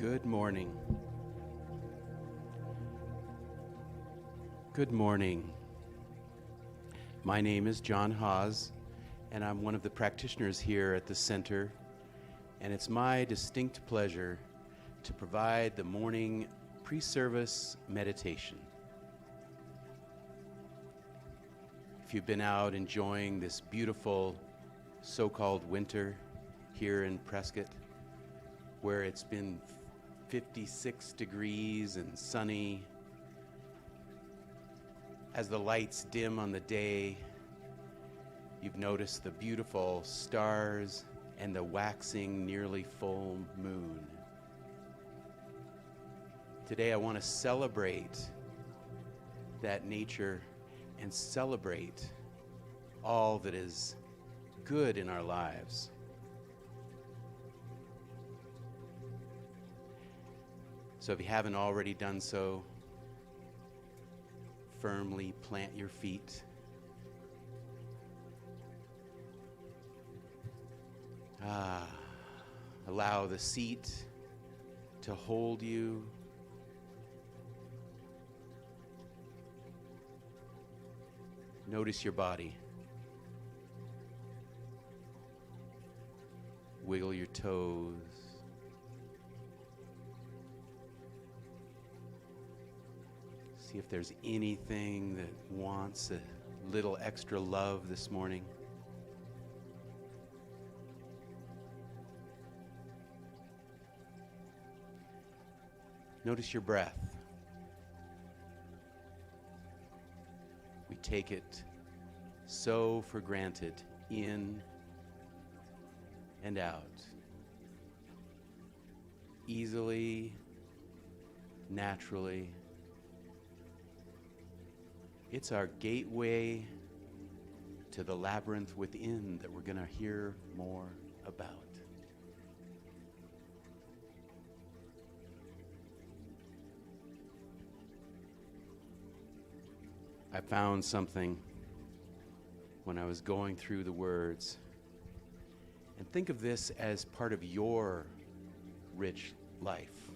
Good morning. Good morning. My name is John Haas, and I'm one of the practitioners here at the center, and it's my distinct pleasure to provide the morning pre-service meditation. If you've been out enjoying this beautiful so-called winter here in Prescott, where it's been 56 degrees and sunny, as the lights dim on the day, you've noticed the beautiful stars and the waxing nearly full moon. Today I want to celebrate that nature and celebrate all that is good in our lives. So if you haven't already done so, firmly plant your feet. Allow the seat to hold you. Notice your body. Wiggle your toes. See if there's anything that wants a little extra love this morning. Notice your breath. We take it so for granted, in and out. Easily, naturally. It's our gateway to the labyrinth within that we're going to hear more about. I found something when I was going through the words. And think of this as part of your rich life.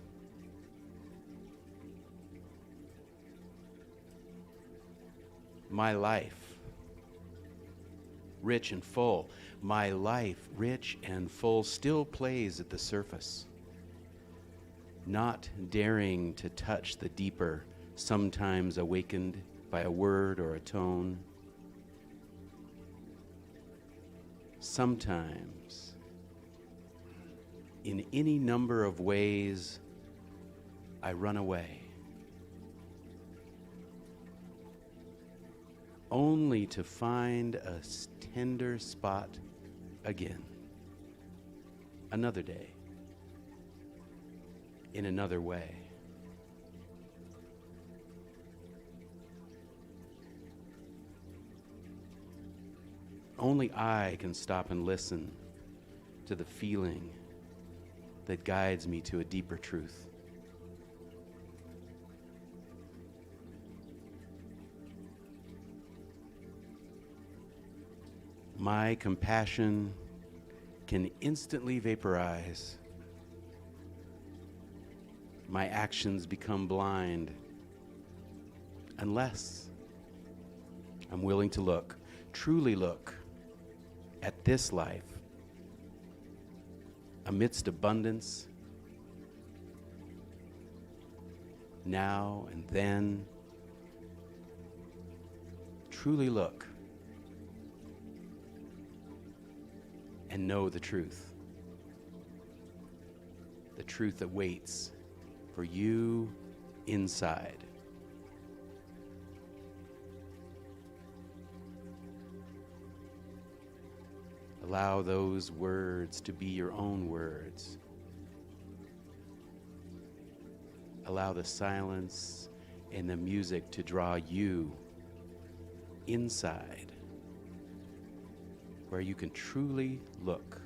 My life, rich and full. My life, rich and full, still plays at the surface, not daring to touch the deeper, sometimes awakened by a word or a tone. Sometimes, in any number of ways, I run away, only to find a tender spot again. Another day, in another way. Only I can stop and listen to the feeling that guides me to a deeper truth. My compassion can instantly vaporize. My actions become blind unless I'm willing to look, truly look at this life amidst abundance, now and then. Truly look and know the truth that waits for you inside. Allow those words to be your own words. Allow the silence and the music to draw you inside, where you can truly look.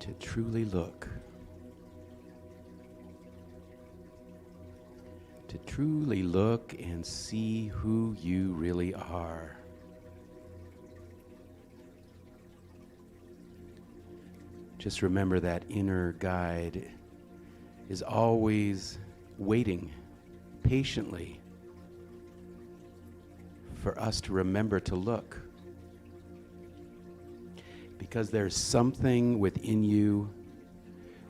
to truly look. To truly look and see who you really are. Just remember that inner guide is always waiting patiently for us to remember to look. Because there's something within you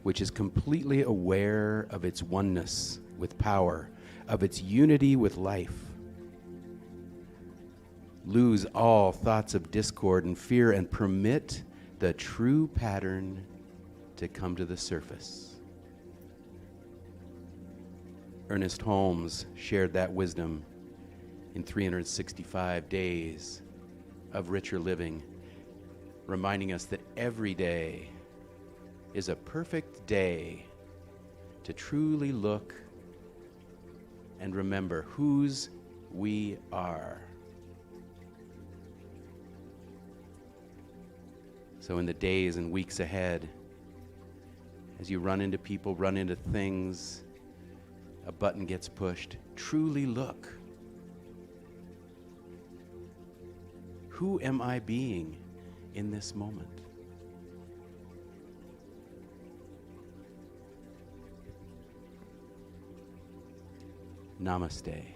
which is completely aware of its oneness with power, of its unity with life. Lose all thoughts of discord and fear and permit the true pattern to come to the surface. Ernest Holmes shared that wisdom in 365 Days of Richer Living, reminding us that every day is a perfect day to truly look and remember whose we are. So in the days and weeks ahead, as you run into people, run into things, a button gets pushed, truly look. Who am I being in this moment? Namaste.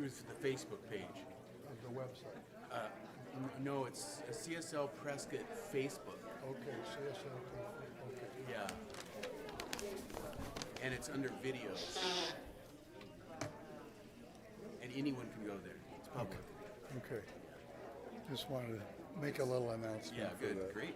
through the Facebook page. Of the website. No, it's a CSL Prescott Facebook. Okay, CSL, okay. Yeah. And it's under videos. And anyone can go there. It's public. Okay. Just wanted to make a little announcement. Yeah, for good. that. Great.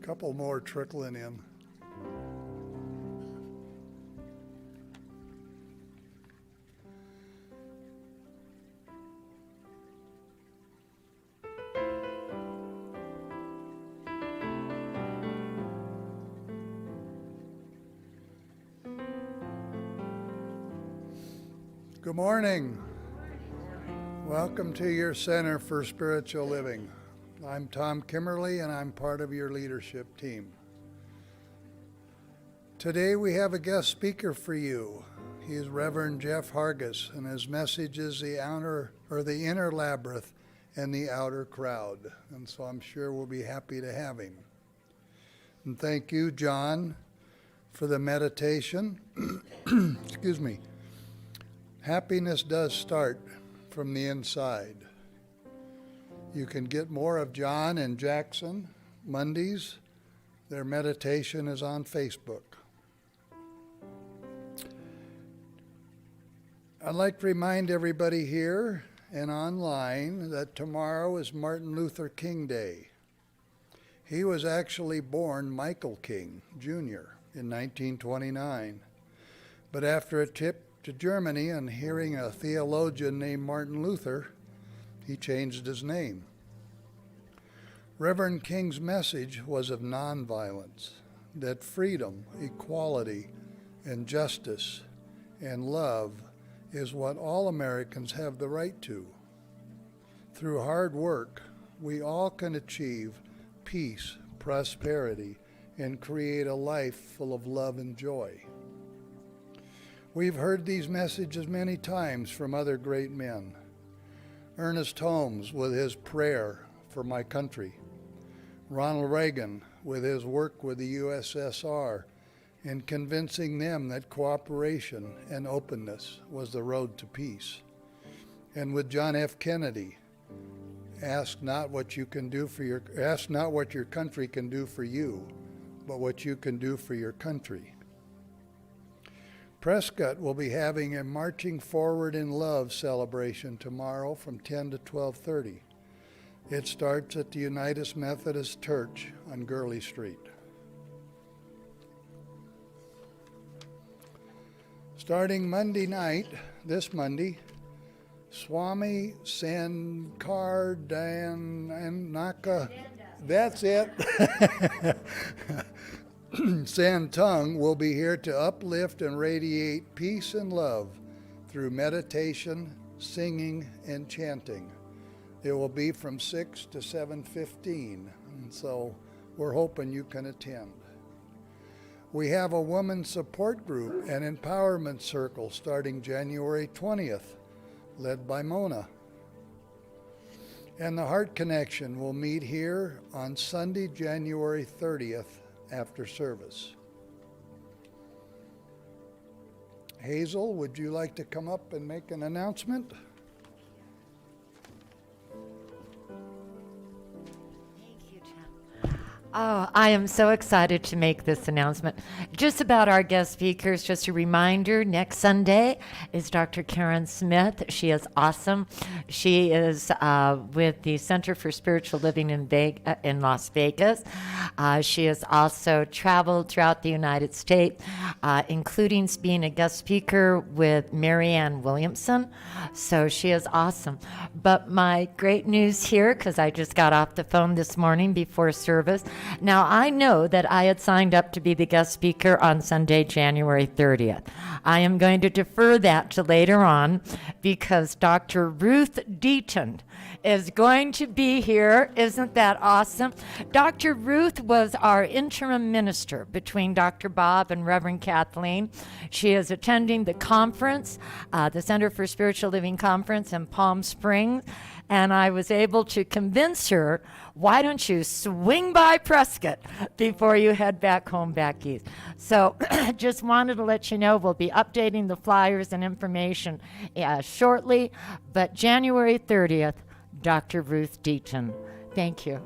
Couple more trickling in. Good morning. Welcome to your Center for Spiritual Living. I'm Tom Kimmerly, and I'm part of your leadership team. Today we have a guest speaker for you. He is Reverend Jeff Hargis, and his message is the inner labyrinth and the outer crowd. And so I'm sure we'll be happy to have him. And thank you, John, for the meditation. Excuse me. Happiness does start from the inside. You can get more of John and Jackson Mondays. Their meditation is on Facebook. I'd like to remind everybody here and online that tomorrow is Martin Luther King Day. He was actually born Michael King, Jr. in 1929. But after a trip to Germany and hearing a theologian named Martin Luther, he changed his name. Reverend King's message was of nonviolence, that freedom, equality, and justice and love is what all Americans have the right to. Through hard work, we all can achieve peace, prosperity, and create a life full of love and joy. We've heard these messages many times from other great men. Ernest Holmes with his prayer for my country. Ronald Reagan with his work with the USSR in convincing them that cooperation and openness was the road to peace. And with John F. Kennedy, ask not what your country can do for you, but what you can do for your country. Prescott will be having a Marching Forward in Love celebration tomorrow from 10 to 12:30. It starts at the United Methodist Church on Gurley Street. Starting Monday night, this Monday, Swami Sankardananaka, that's it, Santung will be here to uplift and radiate peace and love through meditation, singing, and chanting. It will be from 6 to 7:15, and so we're hoping you can attend. We have a women's support group and empowerment circle starting January 20th, led by Mona. And the Heart Connection will meet here on Sunday, January 30th after service. Hazel, would you like to come up and make an announcement? Oh, I am so excited to make this announcement. Just about our guest speakers, just a reminder, next Sunday is Dr. Karen Smith. She is awesome. She is with the Center for Spiritual Living in Las Vegas. She has also traveled throughout the United States, including being a guest speaker with Marianne Williamson. So she is awesome. But my great news here, because I just got off the phone this morning before service. Now, I know that I had signed up to be the guest speaker here on Sunday, January 30th. I am going to defer that to later on because Dr. Ruth Deaton is going to be here. Isn't that awesome? Dr. Ruth was our interim minister between Dr. Bob and Reverend Kathleen. She is attending the conference, the Center for Spiritual Living Conference in Palm Springs, and I was able to convince her, why don't you swing by Prescott before you head back home back east? So just wanted to let you know we'll be updating the flyers and information shortly, but January 30th, Dr. Ruth Deaton. Thank you.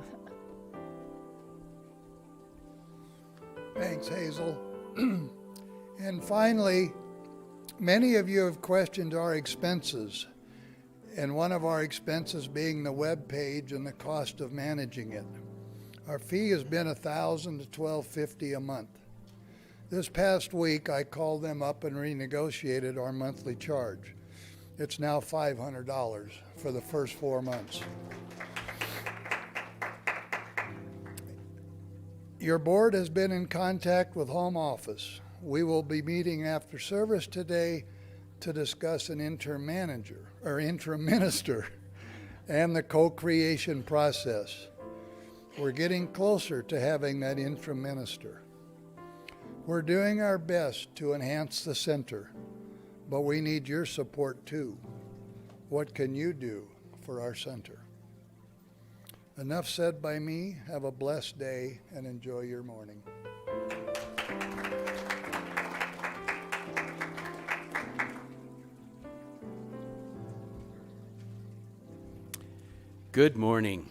Thanks, Hazel. And finally, many of you have questioned our expenses, and one of our expenses being the web page and the cost of managing it. Our fee has been $1,000 to $1,250 a month. This past week, I called them up and renegotiated our monthly charge. It's now $500 for the first 4 months. Your board has been in contact with Home Office. We will be meeting after service today to discuss an interim minister and the co-creation process. We're getting closer to having that interim minister. We're doing our best to enhance the center, but we need your support too. What can you do for our center? Enough said by me. Have a blessed day and enjoy your morning. Good morning.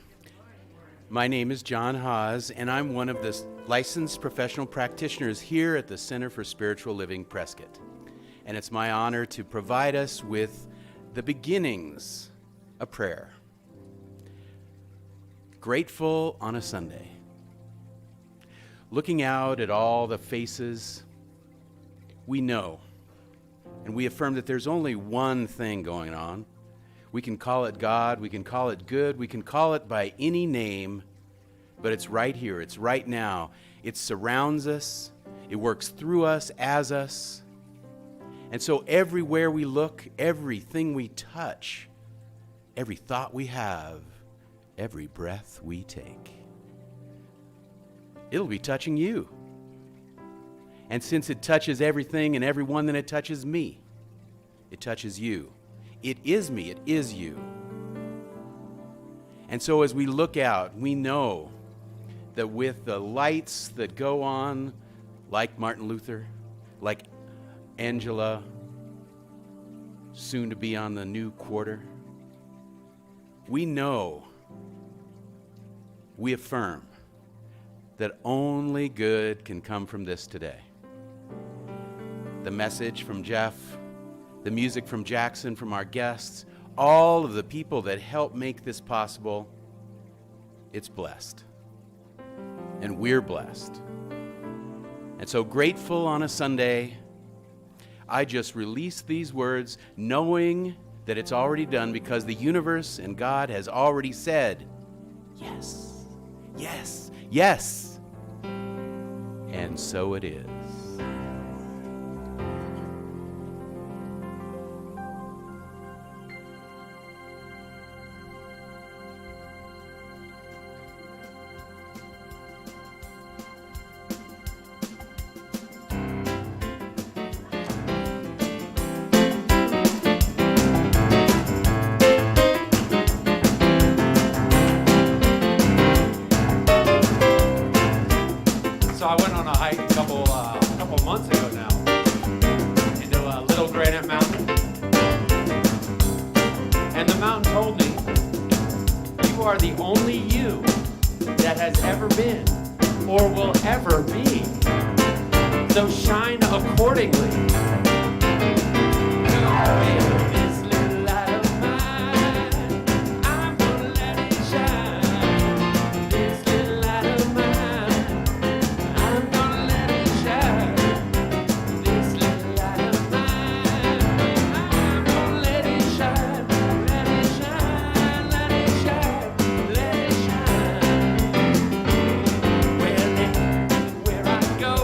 My name is John Haas, and I'm one of the licensed professional practitioners here at the Center for Spiritual Living Prescott. And it's my honor to provide us with the beginnings of prayer. Grateful on a Sunday. Looking out at all the faces, we know and we affirm that there's only one thing going on. We can call it God, we can call it good, we can call it by any name, but it's right here, it's right now. It surrounds us, it works through us, as us. And so everywhere we look, everything we touch, every thought we have, every breath we take, it'll be touching you. And since it touches everything and everyone, then it touches me. It touches you. It is me, it is you. And so as we look out, we know that with the lights that go on, like Martin Luther, like Angela, soon to be on the new quarter, we know, we affirm that only good can come from this today. The message from Jeff, the music from Jackson, from our guests, all of the people that help make this possible, it's blessed. And we're blessed. And so grateful on a Sunday, I just release these words knowing that it's already done because the universe and God has already said, yes, yes, yes. And so it is. So I went on a hike a couple months ago now into a little granite mountain. And the mountain told me, you are the only you that has ever been or will ever be. So shine accordingly. This little light of mine, I'm gonna let it shine. This little light of mine, I'm gonna let it shine. This little light of mine, I'm gonna let it shine. Let it shine, let it shine, let it shine. Where I go,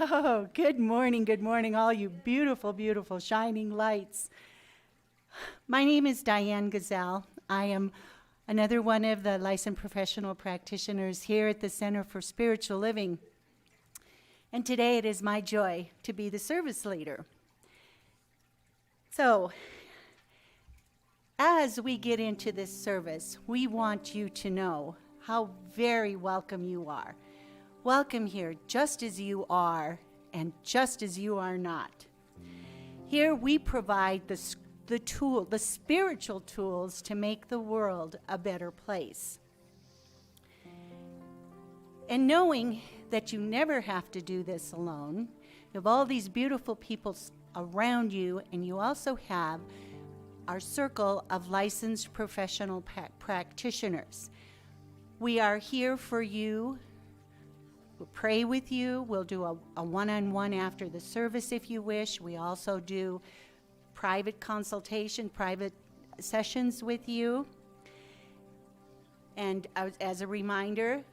Oh, good morning, all you beautiful, beautiful shining lights. My name is Diane Gazelle. I am another one of the licensed professional practitioners here at the Center for Spiritual Living. And today it is my joy to be the service leader. So, as we get into this service, we want you to know how very welcome you are. Welcome here just as you are and just as you are not. Here we provide the spiritual tools to make the world a better place. And knowing that you never have to do this alone, you have all these beautiful people around you, and you also have our circle of licensed professional practitioners. We are here for you. We'll pray with you. We'll do a one-on-one after the service if you wish. We also do private consultation, private sessions with you. And as a reminder,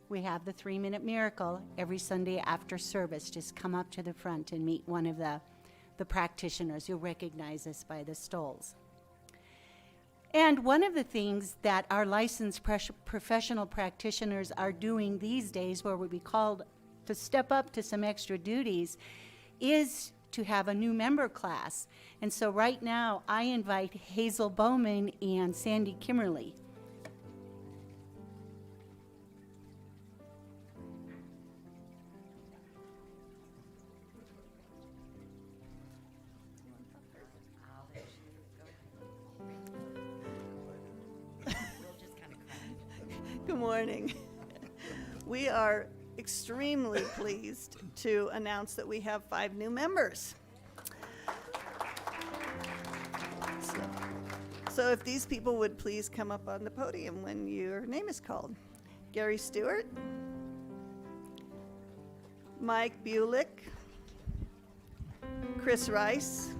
we have the 3-minute miracle every Sunday after service. Just come up to the front and meet one of the practitioners. You'll recognize us by the stoles. And one of the things that our licensed professional practitioners are doing these days, where we'll be called to step up to some extra duties, is to have a new member class. And so right now, I invite Hazel Bowman and Sandy Kimmerly. Good morning. We are extremely pleased to announce that we have 5 new members. So if these people would please come up on the podium when your name is called. Gary Stewart, Mike Bulick, Chris Rice,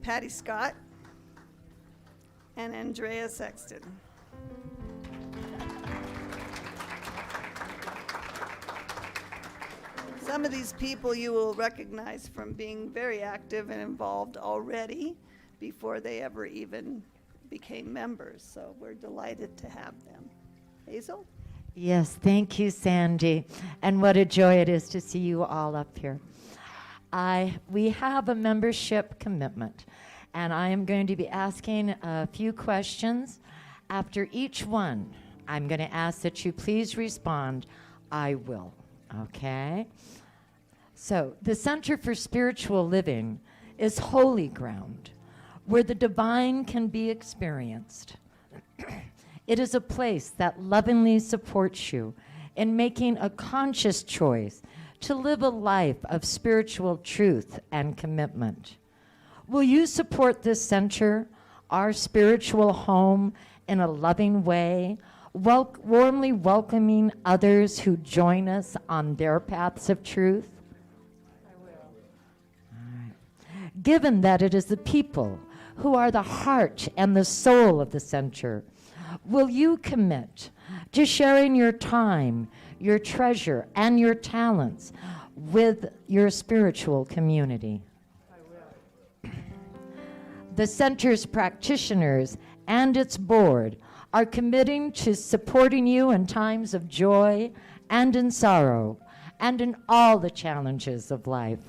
Patty Scott, and Andrea Sexton. Some of these people you will recognize from being very active and involved already before they ever even became members. So we're delighted to have them. Hazel? Yes, thank you, Sandy. And what a joy it is to see you all up here. We have a membership commitment, and I am going to be asking a few questions. After each one, I'm going to ask that you please respond, I will. Okay? So, the Center for Spiritual Living is holy ground where the divine can be experienced. It is a place that lovingly supports you in making a conscious choice to live a life of spiritual truth and commitment. Will you support this center, our spiritual home, in a loving way, warmly welcoming others who join us on their paths of truth? I will. All right. Given that it is the people who are the heart and the soul of the center, will you commit to sharing your time, your treasure, and your talents with your spiritual community? I will. The center's practitioners and its board are committing to supporting you in times of joy and in sorrow and in all the challenges of life.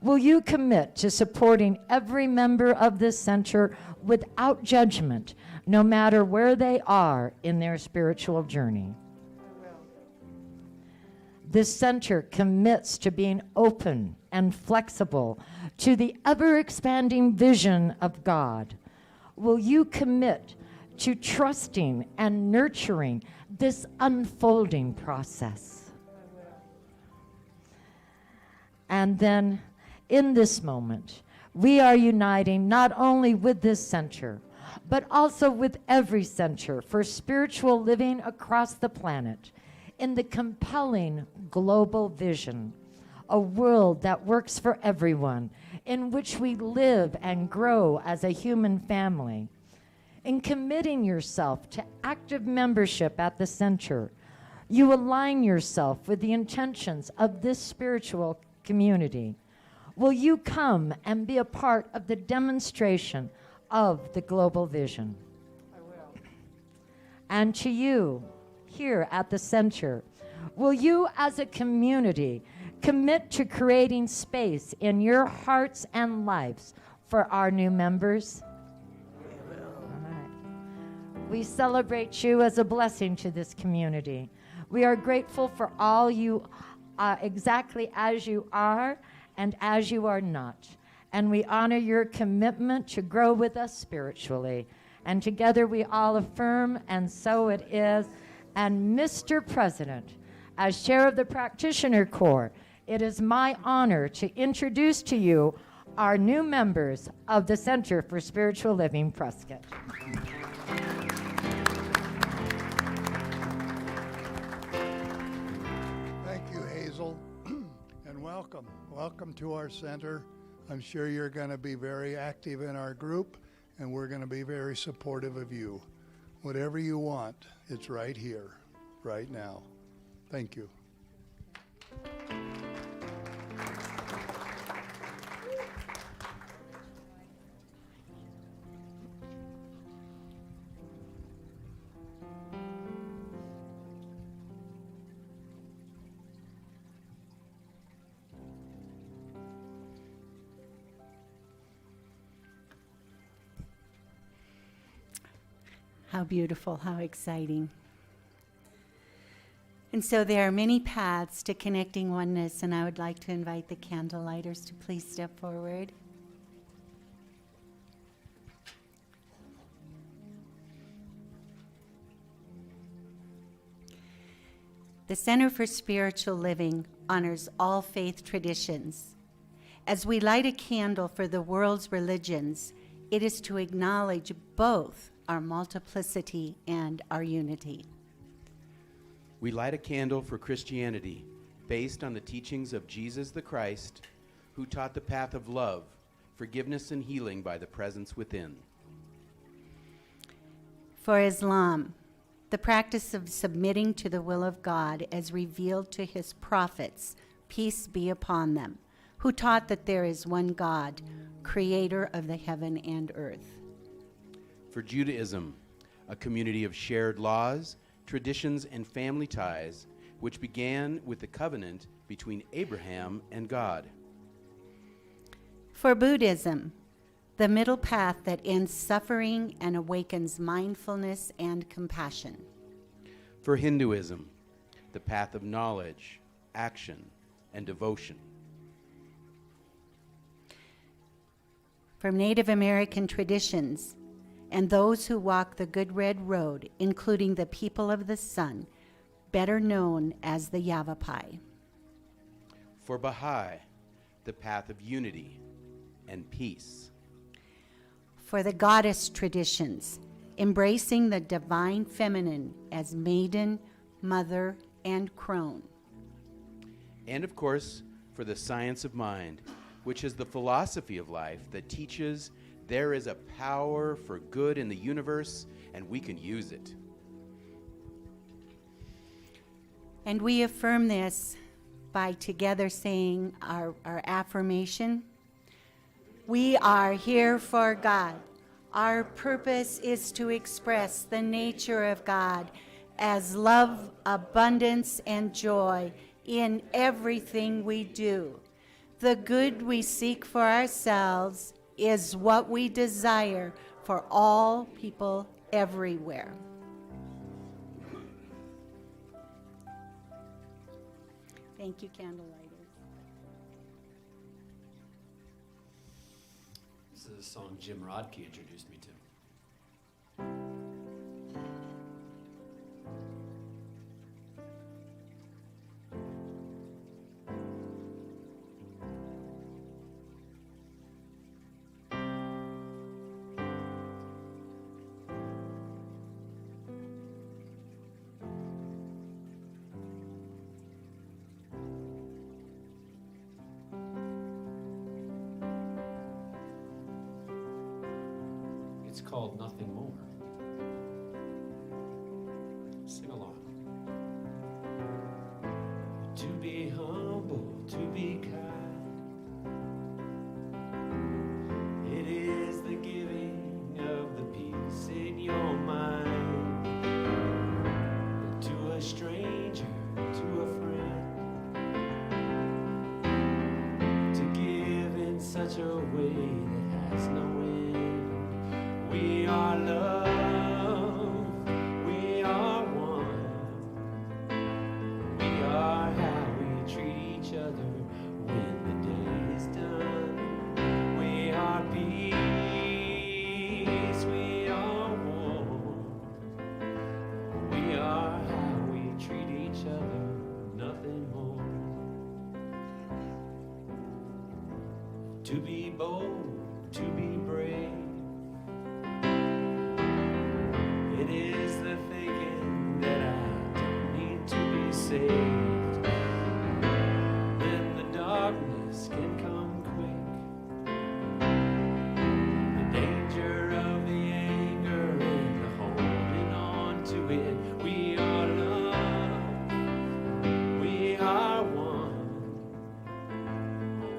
Will you commit to supporting every member of this center without judgment, no matter where they are in their spiritual journey? I will. This center commits to being open and flexible to the ever-expanding vision of God. Will you commit to trusting and nurturing this unfolding process? I will. And then, in this moment, we are uniting not only with this center, but also with every center for spiritual living across the planet in the compelling global vision, a world that works for everyone, in which we live and grow as a human family. In committing yourself to active membership at the center, you align yourself with the intentions of this spiritual community? Will you come and be a part of the demonstration of the global vision? I will. And to you, here at the center, will you as a community commit to creating space in your hearts and lives for our new members? We will. All right. We celebrate you as a blessing to this community. We are grateful for all you exactly as you are and as you are not. And we honor your commitment to grow with us spiritually. And together we all affirm, and so it is. And Mr. President, as chair of the Practitioner Corps, it is my honor to introduce to you our new members of the Center for Spiritual Living Prescott. Thank you, Hazel, and welcome. Welcome to our center. I'm sure you're going to be very active in our group, and we're going to be very supportive of you. Whatever you want, it's right here, right now. Thank you. How beautiful, how exciting. And so there are many paths to connecting oneness, and I would like to invite the candle lighters to please step forward. The Center for Spiritual Living honors all faith traditions. As we light a candle for the world's religions, it is to acknowledge both our multiplicity and our unity. We light a candle for Christianity based on the teachings of Jesus the Christ, who taught the path of love, forgiveness, and healing by the presence within. For Islam, the practice of submitting to the will of God as revealed to his prophets, peace be upon them, who taught that there is one God, creator of the heaven and earth. For Judaism, a community of shared laws, traditions, and family ties, which began with the covenant between Abraham and God. For Buddhism, the middle path that ends suffering and awakens mindfulness and compassion. For Hinduism, the path of knowledge, action, and devotion. For Native American traditions, and those who walk the Good Red Road, including the people of the sun, better known as the Yavapai. For Baha'i, the path of unity and peace. For the goddess traditions, embracing the divine feminine as maiden, mother, and crone. And of course, for the science of mind, which is the philosophy of life that teaches there is a power for good in the universe, and we can use it. And we affirm this by together saying our affirmation. We are here for God. Our purpose is to express the nature of God as love, abundance, and joy in everything we do. The good we seek for ourselves is what we desire for all people everywhere. Thank you, candlelighters. This is a song Jim Rodkey introduced me to. It's called Nothing More. Sing along. to be humble, to be kind. It is the giving of the peace in your mind. To a stranger, to a friend, to give in such a way that has no end. We are love, we are one. We are how we treat each other when the day is done. We are peace, we are warm. We are how we treat each other, nothing more. To be bold, to be brave. It is the thinking that I don't need to be saved. Then the darkness can come quick. The danger of the anger and the holding on to it. We are love, we are one.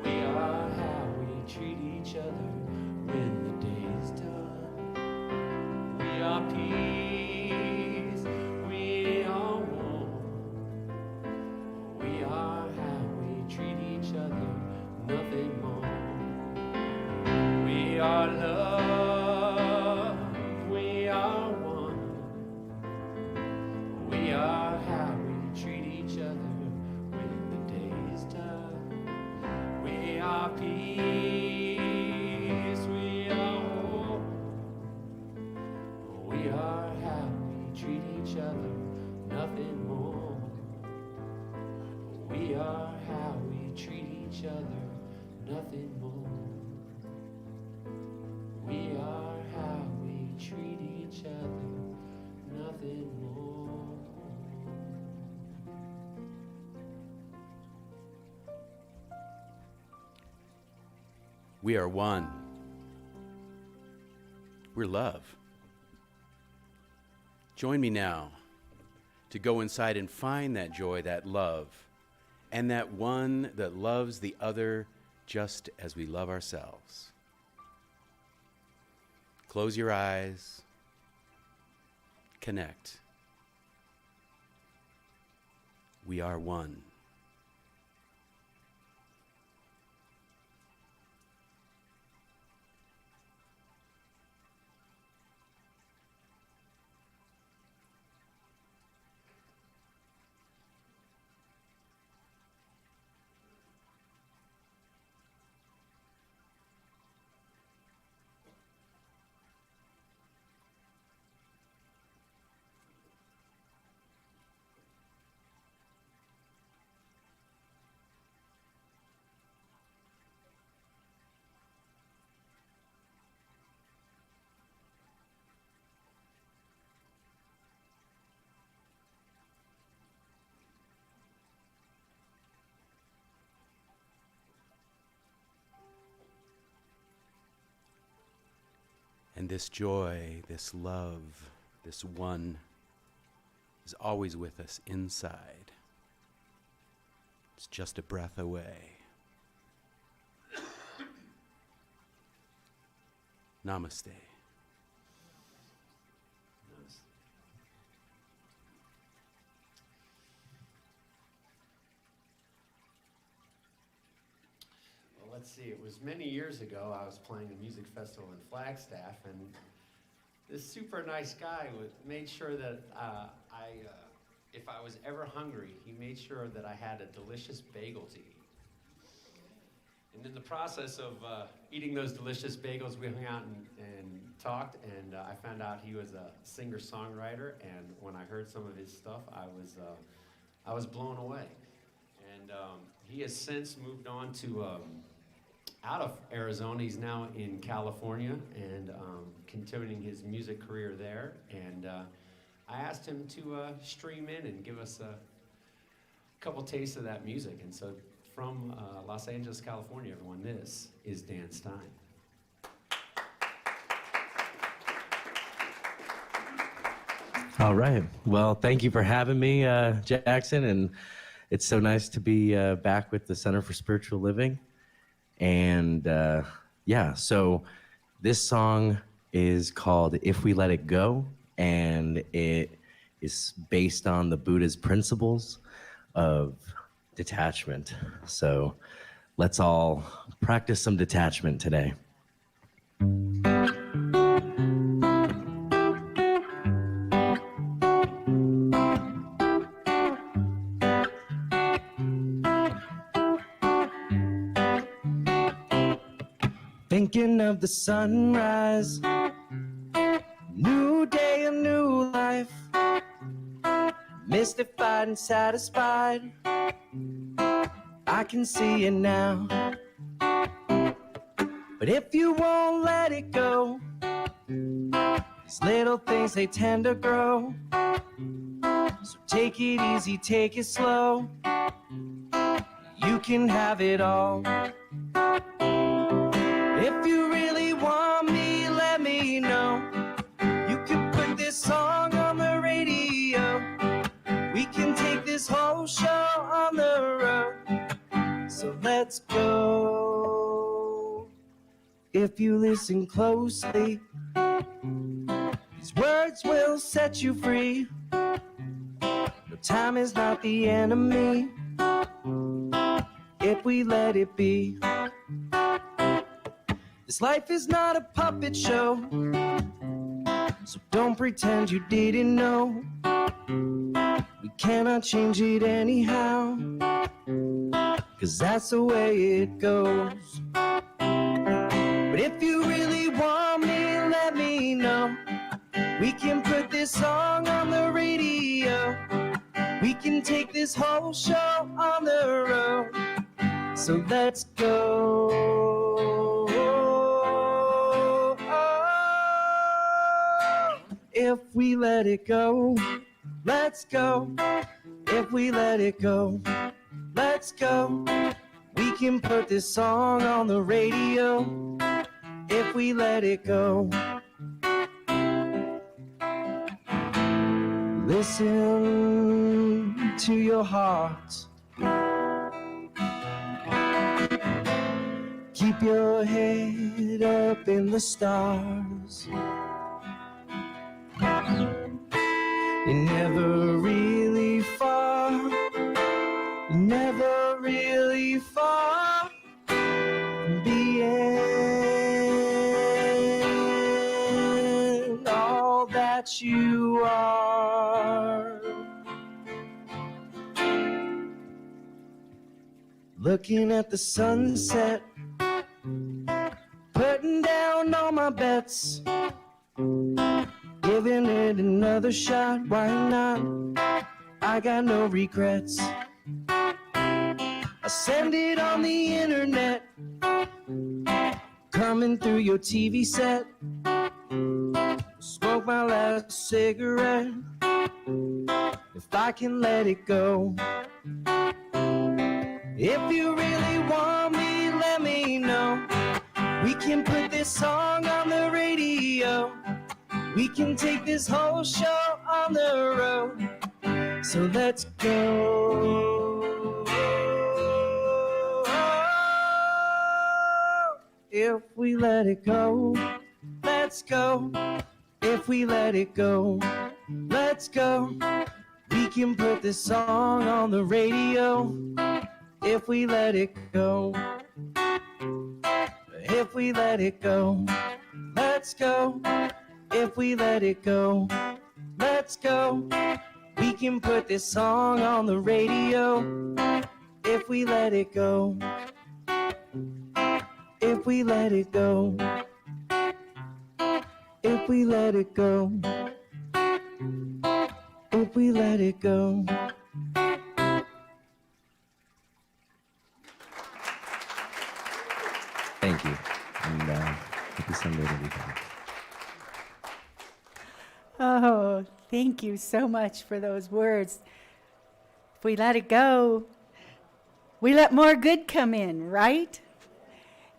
We are how we treat each other when the day is done. We are peace, we are warm. We are how we treat each other, nothing more. We are love, we are one. We are how we treat each other when the day is done. We are peace, we are hope. We are how we treat each other, nothing more. We are how we treat each other, nothing more. We are how we treat each other, nothing more. We are one. We're love. Join me now to go inside and find that joy, that love, and that one that loves the other just as we love ourselves. Close your eyes. Connect. We are one. And this joy, this love, this one is always with us inside. It's just a breath away. Namaste. Well, let's see. It was many years ago. I was playing a music festival in Flagstaff, and this super nice guy made sure that if I was ever hungry, he made sure that I had a delicious bagel to eat. And in the process of eating those delicious bagels, we hung out and talked, and I found out he was a singer-songwriter, and when I heard some of his stuff, I was blown away. And he has since moved on to out of Arizona. He's now in California and continuing his music career there. And I asked him to stream in and give us a couple tastes of that music. And so from Los Angeles, California, everyone, this is Dan Stein. All right. Well, thank you for having me, Jackson, and It's so nice to be back with the Center for Spiritual Living. And yeah, so this song is called If We Let It Go, and it is based on the Buddha's principles of detachment. So let's all practice some detachment today. Thinking of the sunrise, new day, a new life, mystified and satisfied, I can see it now. But if you won't let it go, these little things, they tend to grow. So take it easy, take it slow, you can have it all. If you really want me, let me know. You can put this song on the radio. We can take this whole show on the road. So let's go. If you listen closely, these words will set you free. No, time is not the enemy if we let it be. This life is not a puppet show, so don't pretend you didn't know. We cannot change it anyhow, 'cause that's the way it goes. But if you really want me, let me know. We can put this song on the radio. We can take this whole show on the road. So let's go. If we let it go, let's go. If we let it go, let's go. We can put this song on the radio. If we let it go. Listen to your heart. Keep your head up in the stars. You're never really far. You're never really far from being all that you are. Looking at the sunset, putting down all my bets, giving it another shot, why not? I got no regrets. I send it on the internet, coming through your TV set. Smoke my last cigarette, if I can let it go. If you really want me, let me know. We can put this song on the radio. We can take this whole show on the road. So let's go. If we let it go, let's go. If we let it go, let's go. We can put this song on the radio. If we let it go. If we let it go, let's go. If we let it go, let's go. We can put this song on the radio. If we let it go. If we let it go. If we let it go. If we let it go. Thank you, and happy Sunday to everybody. Oh, thank you so much for those words. If we let it go, we let more good come in, right?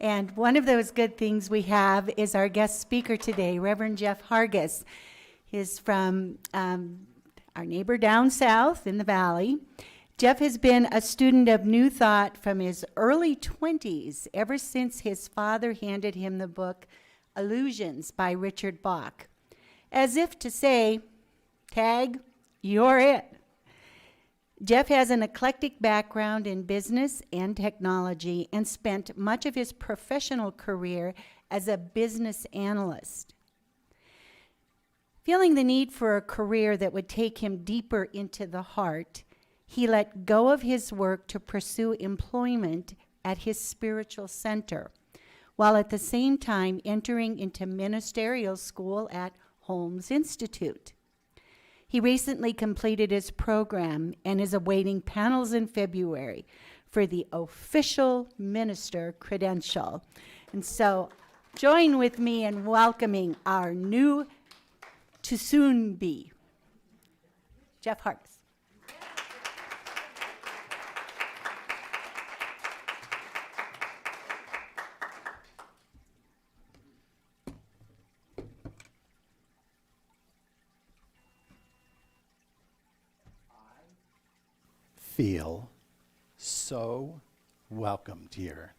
And one of those good things we have is our guest speaker today, Reverend Hargis. He's from our neighbor down south in the valley. Jeff has been a student of New Thought from his early 20s, ever since his father handed him the book Illusions by Richard Bach, as if to say, tag, you're it. Jeff has an eclectic background in business and technology and spent much of his professional career as a business analyst. Feeling the need for a career that would take him deeper into the heart, he let go of his work to pursue employment at his spiritual center, while at the same time entering into ministerial school at Holmes Institute. He recently completed his program and is awaiting panels in February for the official minister credential. And so join with me in welcoming our new to soon be, Jeff Hargis. Feel so welcomed here.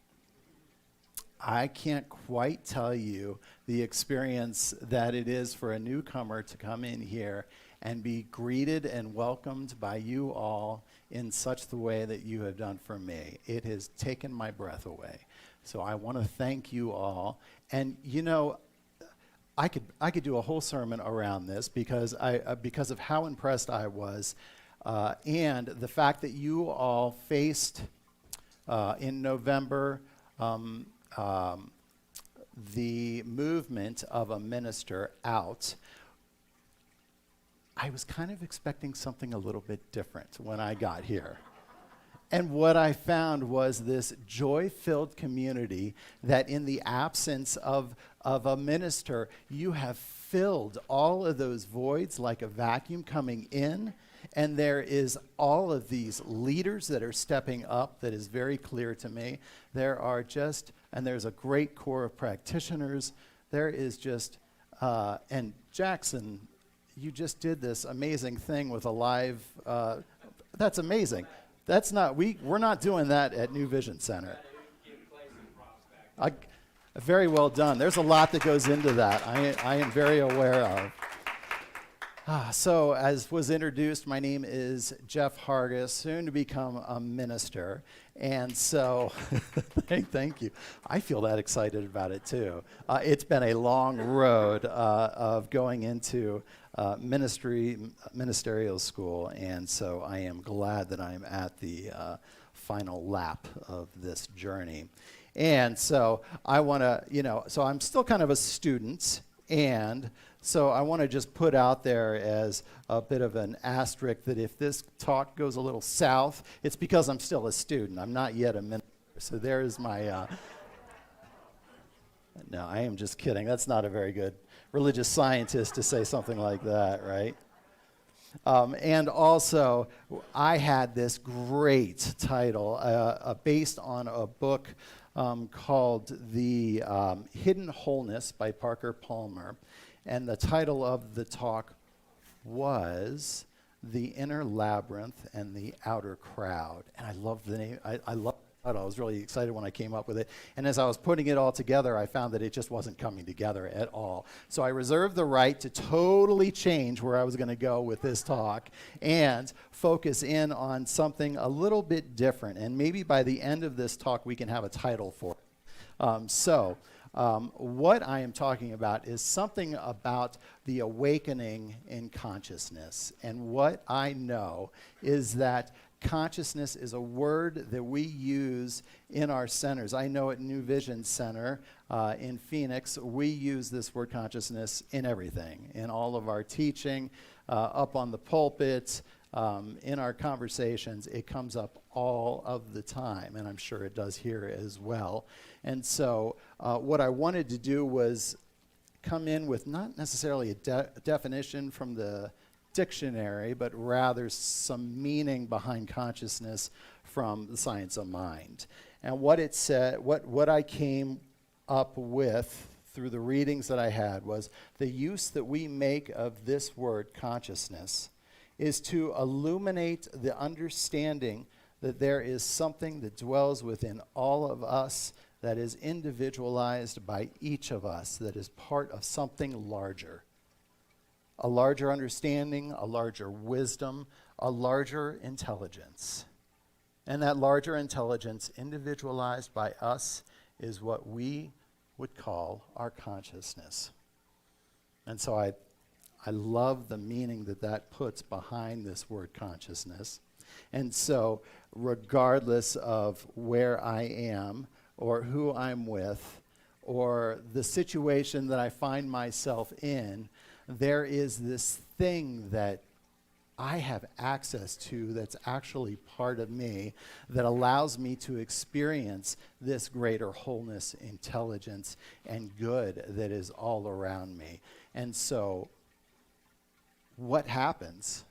I can't quite tell you the experience that it is for a newcomer to come in here and be greeted and welcomed by you all in such the way that you have done for me. It has taken my breath away. So I want to thank you all. And you know, I could do a whole sermon around this because of how impressed I was. And the fact that you all faced in November the movement of a minister out, I was kind of expecting something a little bit different when I got here. And what I found was this joy-filled community that in the absence of a minister, you have filled all of those voids like a vacuum coming in. And there is all of these leaders that are stepping up that is very clear to me. There are just, and there's a great core of practitioners. There is just, and Jackson, you just did this amazing thing with a live, that's amazing. That's not, we're not doing that at New Vision Center. Very well done. There's a lot that goes into that. I am very aware of. So, as was introduced, my name is Jeff Hargis, soon to become a minister. And so, thank you. I feel that excited about it, too. It's been a long road of going into ministerial school, and so I am glad that I'm at the final lap of this journey. And so, I want to, so I'm still kind of a student, and so I want to just put out there as a bit of an asterisk that if this talk goes a little south, it's because I'm still a student. I'm not yet a minister. So there's my, no, I am just kidding. That's not a very good religious scientist to say something like that, right? And also, I had this great title based on a book called The Hidden Wholeness by Parker Palmer. And the title of the talk was The Inner Labyrinth and the Outer Crowd. And I love the name. I love the title. I was really excited when I came up with it. And as I was putting it all together, I found that it just wasn't coming together at all. So I reserved the right to totally change where I was going to go with this talk and focus in on something a little bit different. And maybe by the end of this talk, we can have a title for it. What I am talking about is something about the awakening in consciousness. And what I know is that consciousness is a word that we use in our centers. I know at New Vision Center in Phoenix, we use this word consciousness in everything, in all of our teaching, up on the pulpit, in our conversations. It comes up all of the time, and I'm sure it does here as well. And so what I wanted to do was come in with not necessarily a definition from the dictionary, but rather some meaning behind consciousness from the science of mind. And what it said, what I came up with through the readings that I had was the use that we make of this word consciousness is to illuminate the understanding that there is something that dwells within all of us that is individualized by each of us, that is part of something larger. A larger understanding, a larger wisdom, a larger intelligence. And that larger intelligence, individualized by us, is what we would call our consciousness. And so I love the meaning that that puts behind this word consciousness. And so regardless of where I am or who I'm with or the situation that I find myself in, there is this thing that I have access to that's actually part of me that allows me to experience this greater wholeness, intelligence, and good that is all around me. And so what happens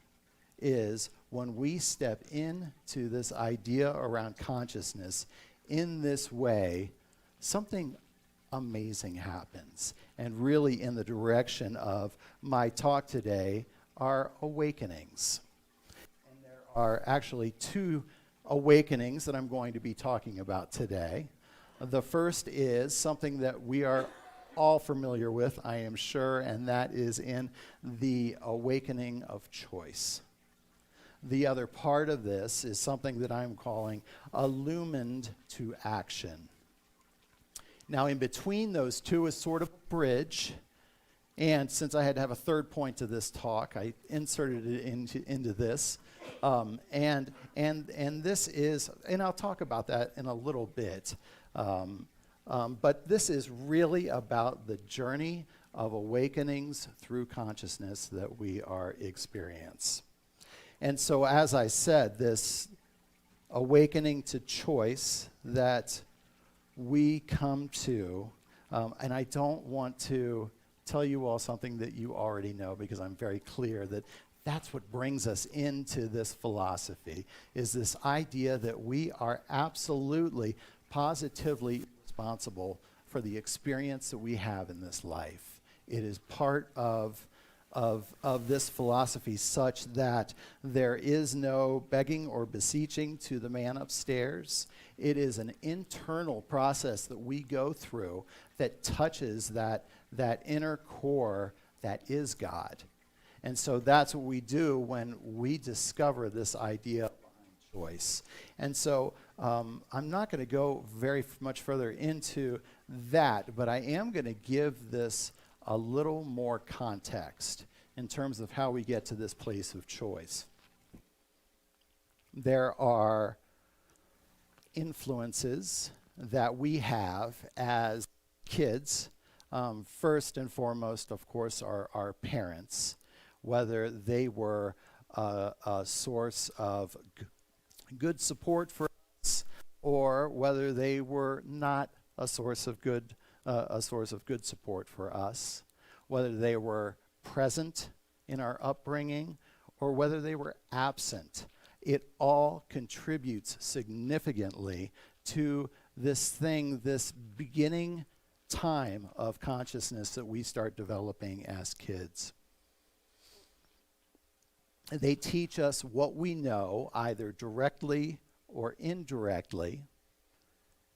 is when we step into this idea around consciousness in this way, something amazing happens. And really in the direction of my talk today are awakenings. And there are actually two awakenings that I'm going to be talking about today. The first is something that we are all familiar with, I am sure, and that is in the awakening of choice. The other part of this is something that I'm calling illumined to action. Now, in between those two is sort of a bridge, and since I had to have a third point to this talk, I inserted it into this. And this is, and I'll talk about that in a little bit. But this is really about the journey of awakenings through consciousness that we are experiencing. And so, as I said, this awakening to choice that we come to, and I don't want to tell you all something that you already know, because I'm very clear that that's what brings us into this philosophy, is this idea that we are absolutely, positively responsible for the experience that we have in this life. It is part of this philosophy such that there is no begging or beseeching to the man upstairs. It is an internal process that we go through that touches that inner core that is God. And so that's what we do when we discover this idea of choice. And so I'm not going to go very much further into that, but I am going to give this a little more context in terms of how we get to this place of choice. There are influences that we have as kids. First and foremost, of course, are our parents, whether they were a source of good support for us or whether they were not a source of good support for us, whether they were present in our upbringing or whether they were absent. It all contributes significantly to this thing, this beginning time of consciousness that we start developing as kids. They teach us what we know, either directly or indirectly,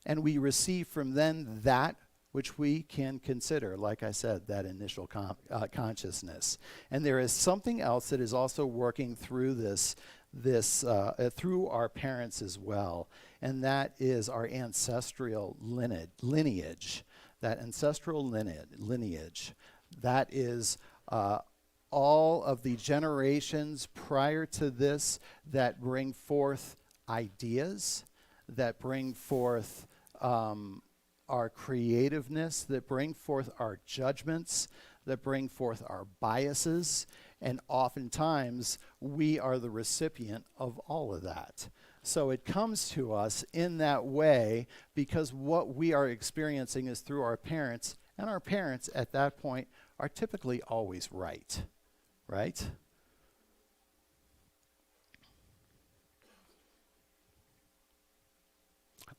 and we receive from them that which we can consider, like I said, that initial consciousness. And there is something else that is also working through this through our parents as well, and that is our ancestral lineage. That ancestral lineage, that is all of the generations prior to this that bring forth ideas, that bring forth our creativeness, that bring forth our judgments, that bring forth our biases, and oftentimes we are the recipient of all of that. So it comes to us in that way because what we are experiencing is through our parents, and our parents at that point are typically always right?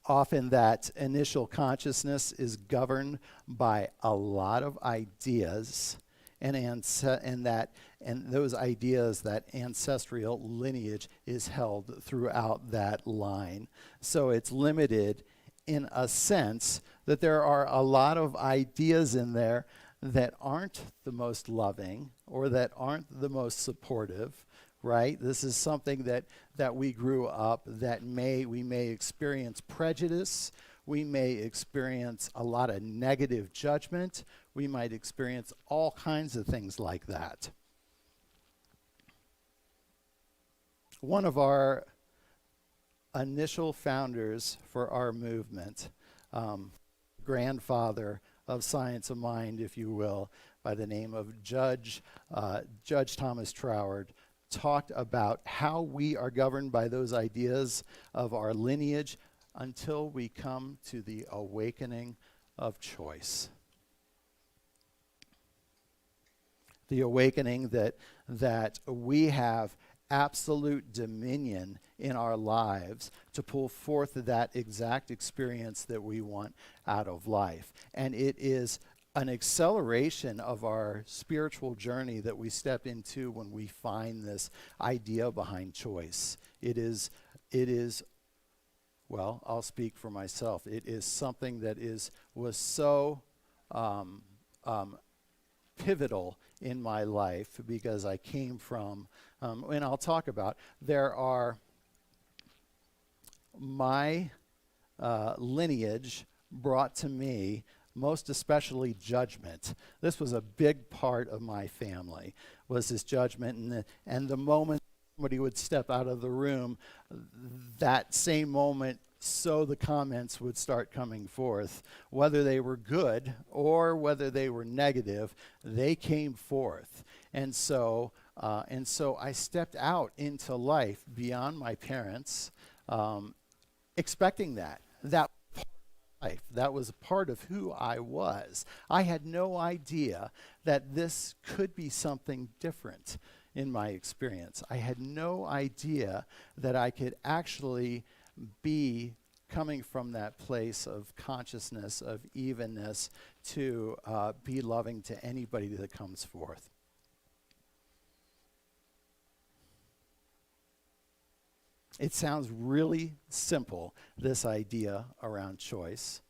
Often that initial consciousness is governed by a lot of ideas, and those ideas, that ancestral lineage is held throughout that line. So it's limited in a sense that there are a lot of ideas in there that aren't the most loving or that aren't the most supportive, right? This is something that we grew up, that we may experience prejudice, we may experience a lot of negative judgment, we might experience all kinds of things like that. One of our initial founders for our movement, grandfather of science of mind, if you will, by the name of Judge Thomas Troward, talked about how we are governed by those ideas of our lineage until we come to the awakening of choice. The awakening that we have absolute dominion in our lives to pull forth that exact experience that we want out of life. And it is an acceleration of our spiritual journey that we step into when we find this idea behind choice. It is, well, I'll speak for myself. It is something that was so pivotal in my life because I came from, and I'll talk about, there are my lineage brought to me, most especially judgment. This was a big part of my family, was this judgment. And the moment somebody would step out of the room, that same moment, so the comments would start coming forth. Whether they were good or whether they were negative, they came forth. And so I stepped out into life beyond my parents, expecting that. That was a part of who I was. I had no idea that this could be something different in my experience. I had no idea that I could actually be coming from that place of consciousness, of evenness, to be loving to anybody that comes forth. It sounds really simple, this idea around choice.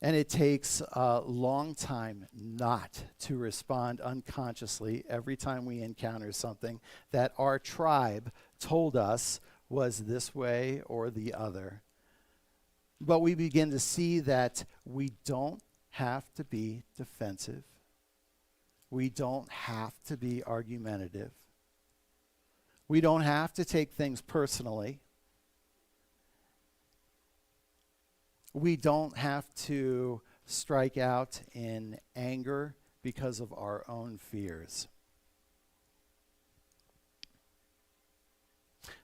And it takes a long time not to respond unconsciously every time we encounter something that our tribe told us was this way or the other. But we begin to see that we don't have to be defensive. We don't have to be argumentative. We don't have to take things personally. We don't have to strike out in anger because of our own fears.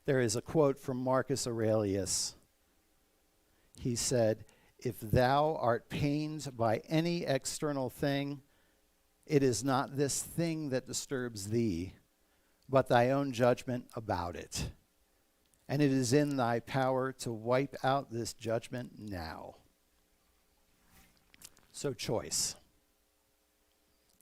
There is a quote from Marcus Aurelius. He said, "If thou art pained by any external thing, it is not this thing that disturbs thee, but thy own judgment about it. And it is in thy power to wipe out this judgment now." So choice.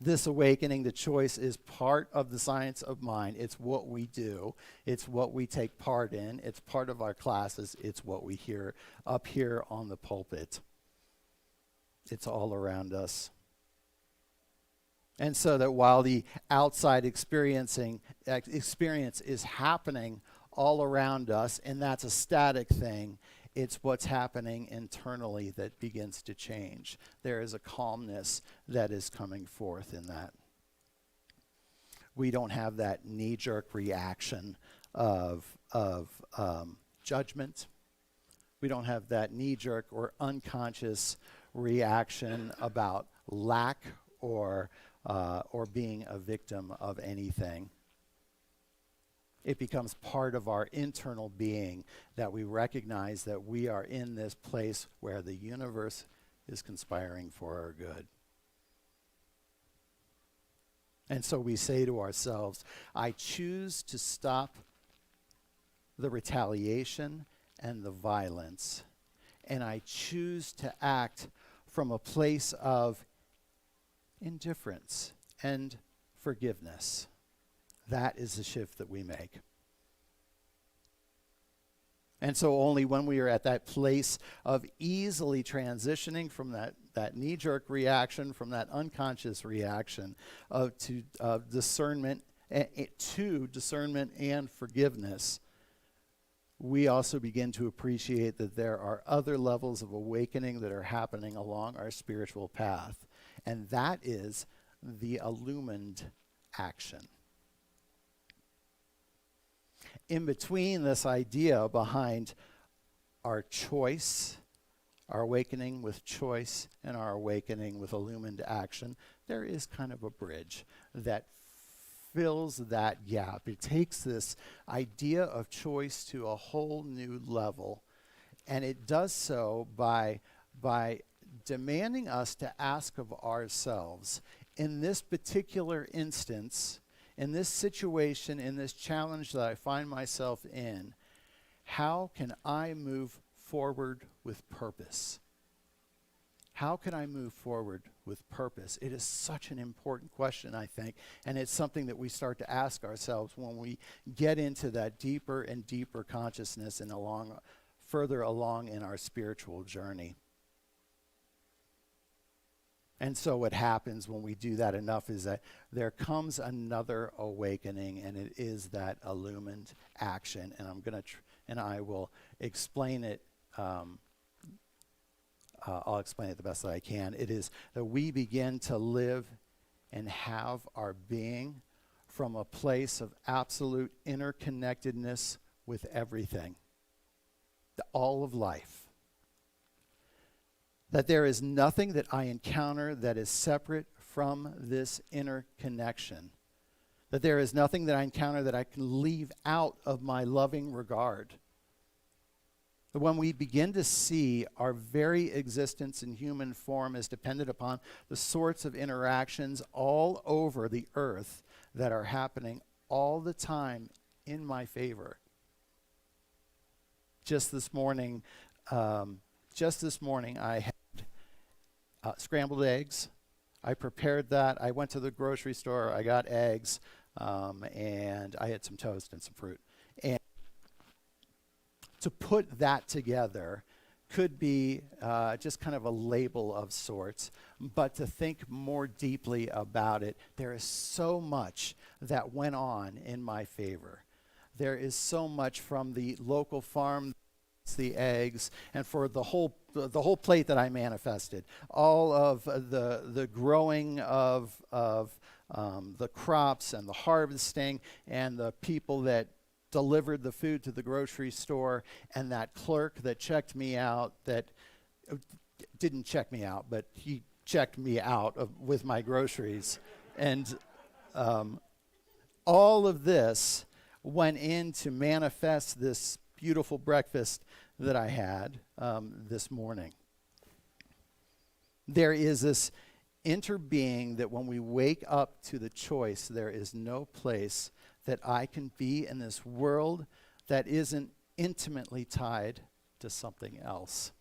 This awakening to choice is part of the science of mind. It's what we do. It's what we take part in. It's part of our classes. It's what we hear up here on the pulpit. It's all around us. And so that while the outside experience is happening all around us, and that's a static thing, it's what's happening internally that begins to change. There is a calmness that is coming forth in that. We don't have that knee-jerk reaction of judgment. We don't have that knee-jerk or unconscious reaction about lack or being a victim of anything. It becomes part of our internal being that we recognize that we are in this place where the universe is conspiring for our good. And so we say to ourselves, I choose to stop the retaliation and the violence, and I choose to act from a place of indifference, and forgiveness. That is the shift that we make. And so only when we are at that place of easily transitioning from that knee-jerk reaction, from that unconscious reaction to discernment and forgiveness, we also begin to appreciate that there are other levels of awakening that are happening along our spiritual path. And that is the illumined action. In between this idea behind our choice, our awakening with choice, and our awakening with illumined action, there is kind of a bridge that fills that gap. It takes this idea of choice to a whole new level, and it does so by demanding us to ask of ourselves, in this particular instance, in this situation, in this challenge that I find myself in, how can I move forward with purpose? How can I move forward with purpose? It is such an important question, I think, and it's something that we start to ask ourselves when we get into that deeper and deeper consciousness and further along in our spiritual journey. And so what happens when we do that enough is that there comes another awakening, and it is that illumined action. And I'm going to, and I will explain it. I'll explain it the best that I can. It is that we begin to live and have our being from a place of absolute interconnectedness with everything, all of life. That there is nothing that I encounter that is separate from this interconnection. That there is nothing that I encounter that I can leave out of my loving regard. That when we begin to see our very existence in human form is dependent upon the sorts of interactions all over the earth that are happening all the time in my favor. Just this morning, I had scrambled eggs. I prepared that. I went to the grocery store. I got eggs, and I had some toast and some fruit. And to put that together could be just kind of a label of sorts, but to think more deeply about it, there is so much that went on in my favor. There is so much from the local farm, the eggs, and for the whole plate that I manifested, all of the growing of the crops and the harvesting and the people that delivered the food to the grocery store, and that clerk that checked me out, that didn't check me out, but he checked me out with my groceries. And all of this went in to manifest this beautiful breakfast that I had this morning. There is this interbeing that when we wake up to the choice, there is no place that I can be in this world that isn't intimately tied to something else.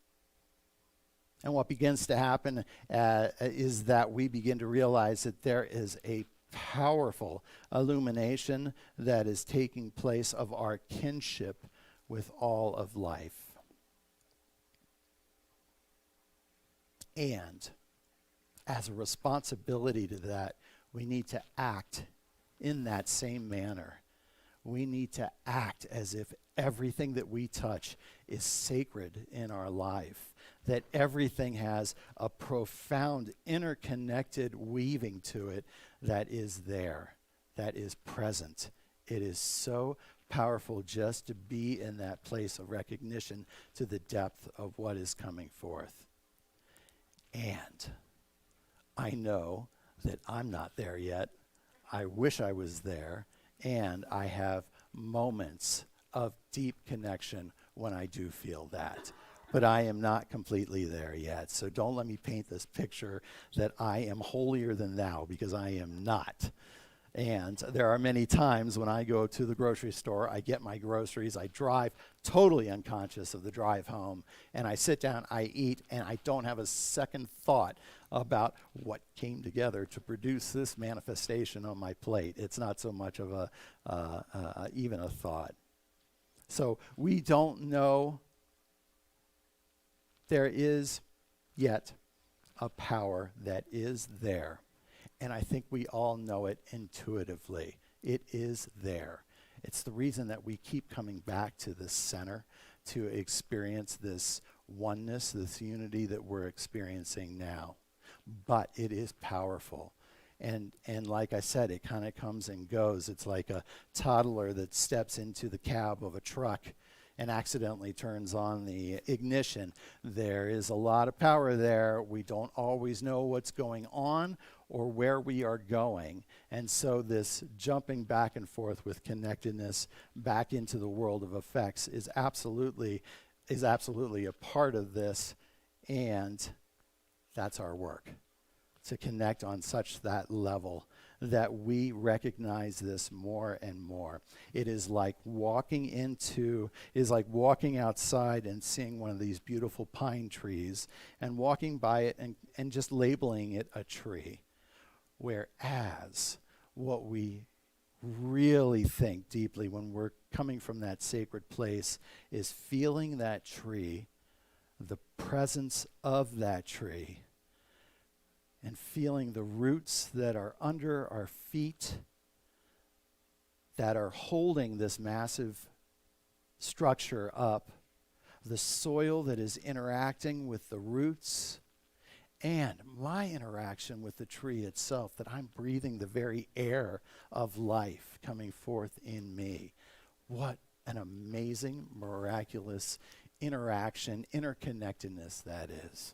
And what begins to happen is that we begin to realize that there is a powerful illumination that is taking place of our kinship with all of life. And as a responsibility to that, we need to act in that same manner. We need to act as if everything that we touch is sacred in our life, that everything has a profound interconnected weaving to it that is there, that is present. It is so powerful just to be in that place of recognition to the depth of what is coming forth. And I know that I'm not there yet. I wish I was there, and I have moments of deep connection when I do feel that. But I am not completely there yet. So don't let me paint this picture that I am holier than thou, because I am not. And there are many times when I go to the grocery store, I get my groceries, I drive totally unconscious of the drive home, and I sit down, I eat, and I don't have a second thought about what came together to produce this manifestation on my plate. It's not so much of even a thought. So we don't know. There is yet a power that is there. And I think we all know it intuitively. It is there. It's the reason that we keep coming back to this center to experience this oneness, this unity that we're experiencing now. But it is powerful. And like I said, it kind of comes and goes. It's like a toddler that steps into the cab of a truck and accidentally turns on the ignition. There is a lot of power there. We don't always know what's going on or where we are going. And so this jumping back and forth with connectedness back into the world of effects is absolutely a part of this, and that's our work, to connect on such that level that we recognize this more and more. It is like walking outside and seeing one of these beautiful pine trees and walking by it and just labeling it a tree. Whereas what we really think deeply when we're coming from that sacred place is feeling that tree, the presence of that tree, and feeling the roots that are under our feet that are holding this massive structure up, the soil that is interacting with the roots, and my interaction with the tree itself, that I'm breathing the very air of life coming forth in me. What an amazing, miraculous interaction, interconnectedness that is.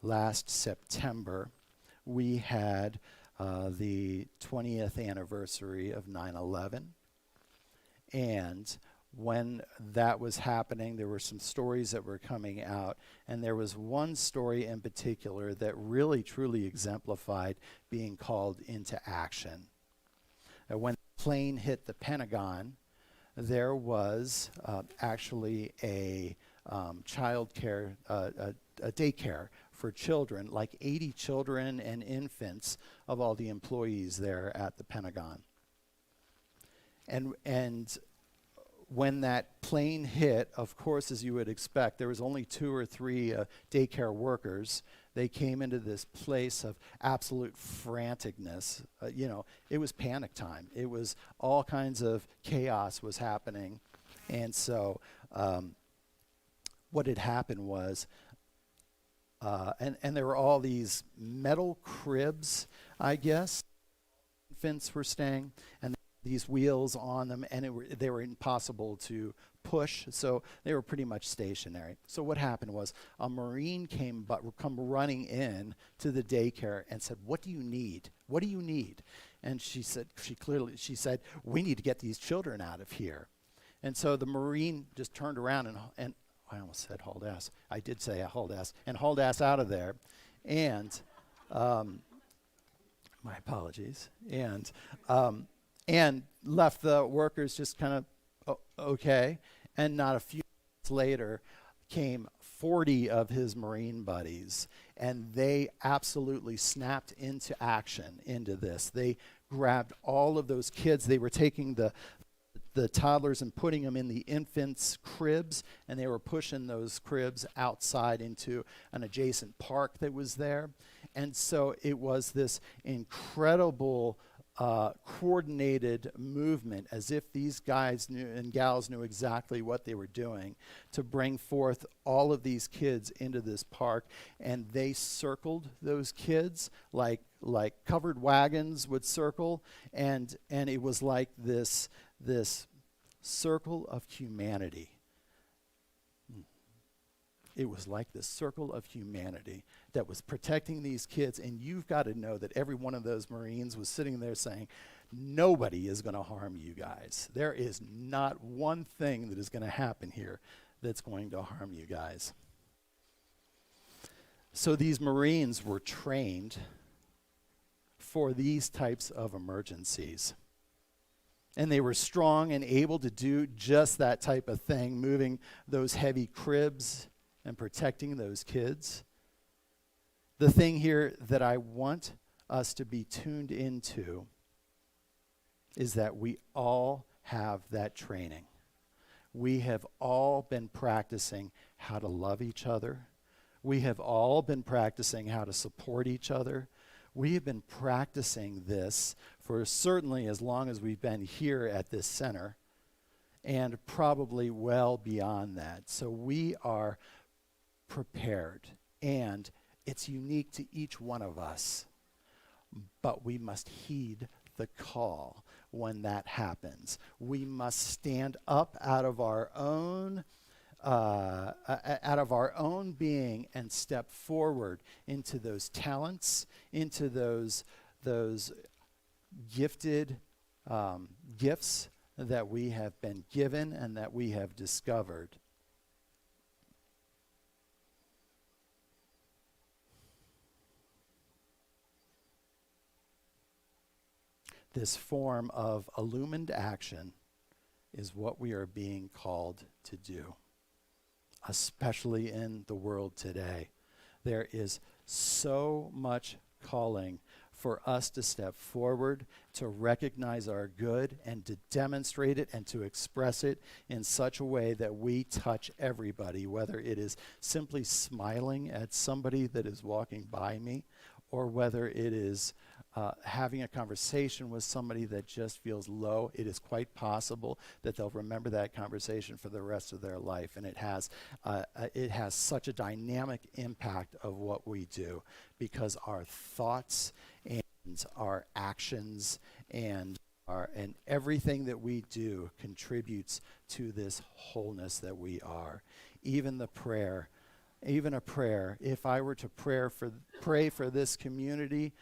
Last September, we had the 20th anniversary of 9/11. And when that was happening, there were some stories that were coming out. And there was one story in particular that really, truly exemplified being called into action. When the plane hit the Pentagon, there was actually a childcare, a daycare for children, like 80 children and infants of all the employees there at the Pentagon. And when that plane hit, of course, as you would expect, there was only 2 or 3 daycare workers. They came into this place of absolute franticness. It was panic time. It was all kinds of chaos was happening. And so what had happened was, and there were all these metal cribs, I guess, infants were staying, and these wheels on them, and they were impossible to push, so they were pretty much stationary. So what happened was a Marine come running in to the daycare and said, "What do you need? What do you need?" And she said, "We need to get these children out of here." And so the Marine just turned around and I almost said hauled ass. I did say hauled ass, and hauled ass out of there. And my apologies. And left the workers just kind of okay. And not a few minutes later came 40 of his Marine buddies, and they absolutely snapped into action into this. They grabbed all of those kids. They were taking the toddlers and putting them in the infants' cribs, and they were pushing those cribs outside into an adjacent park that was there. And so it was this incredible coordinated movement, as if these guys and gals knew exactly what they were doing, to bring forth all of these kids into this park. And they circled those kids like covered wagons would circle, and it was like this circle of humanity. It was like this circle of humanity that was protecting these kids. And you've got to know that every one of those Marines was sitting there saying, nobody is going to harm you guys. There is not one thing that is going to happen here that's going to harm you guys. So these Marines were trained for these types of emergencies. And they were strong and able to do just that type of thing, moving those heavy cribs and protecting those kids. The thing here that I want us to be tuned into is that we all have that training. We have all been practicing how to love each other. We have all been practicing how to support each other. We have been practicing this for certainly as long as we've been here at this center, and probably well beyond that. So we are prepared, and it's unique to each one of us. But we must heed the call when that happens. We must stand up out of our own being and step forward into those talents, into those gifted gifts that we have been given and that we have discovered. This form of illumined action is what we are being called to do, especially in the world today. There is so much calling for us to step forward, to recognize our good and to demonstrate it and to express it in such a way that we touch everybody, whether it is simply smiling at somebody that is walking by me, or whether it is having a conversation with somebody that just feels low. It is quite possible that they'll remember that conversation for the rest of their life, and it has such a dynamic impact of what we do, because our thoughts and our actions and everything that we do contributes to this wholeness that we are. Even a prayer, if I were to pray for this community,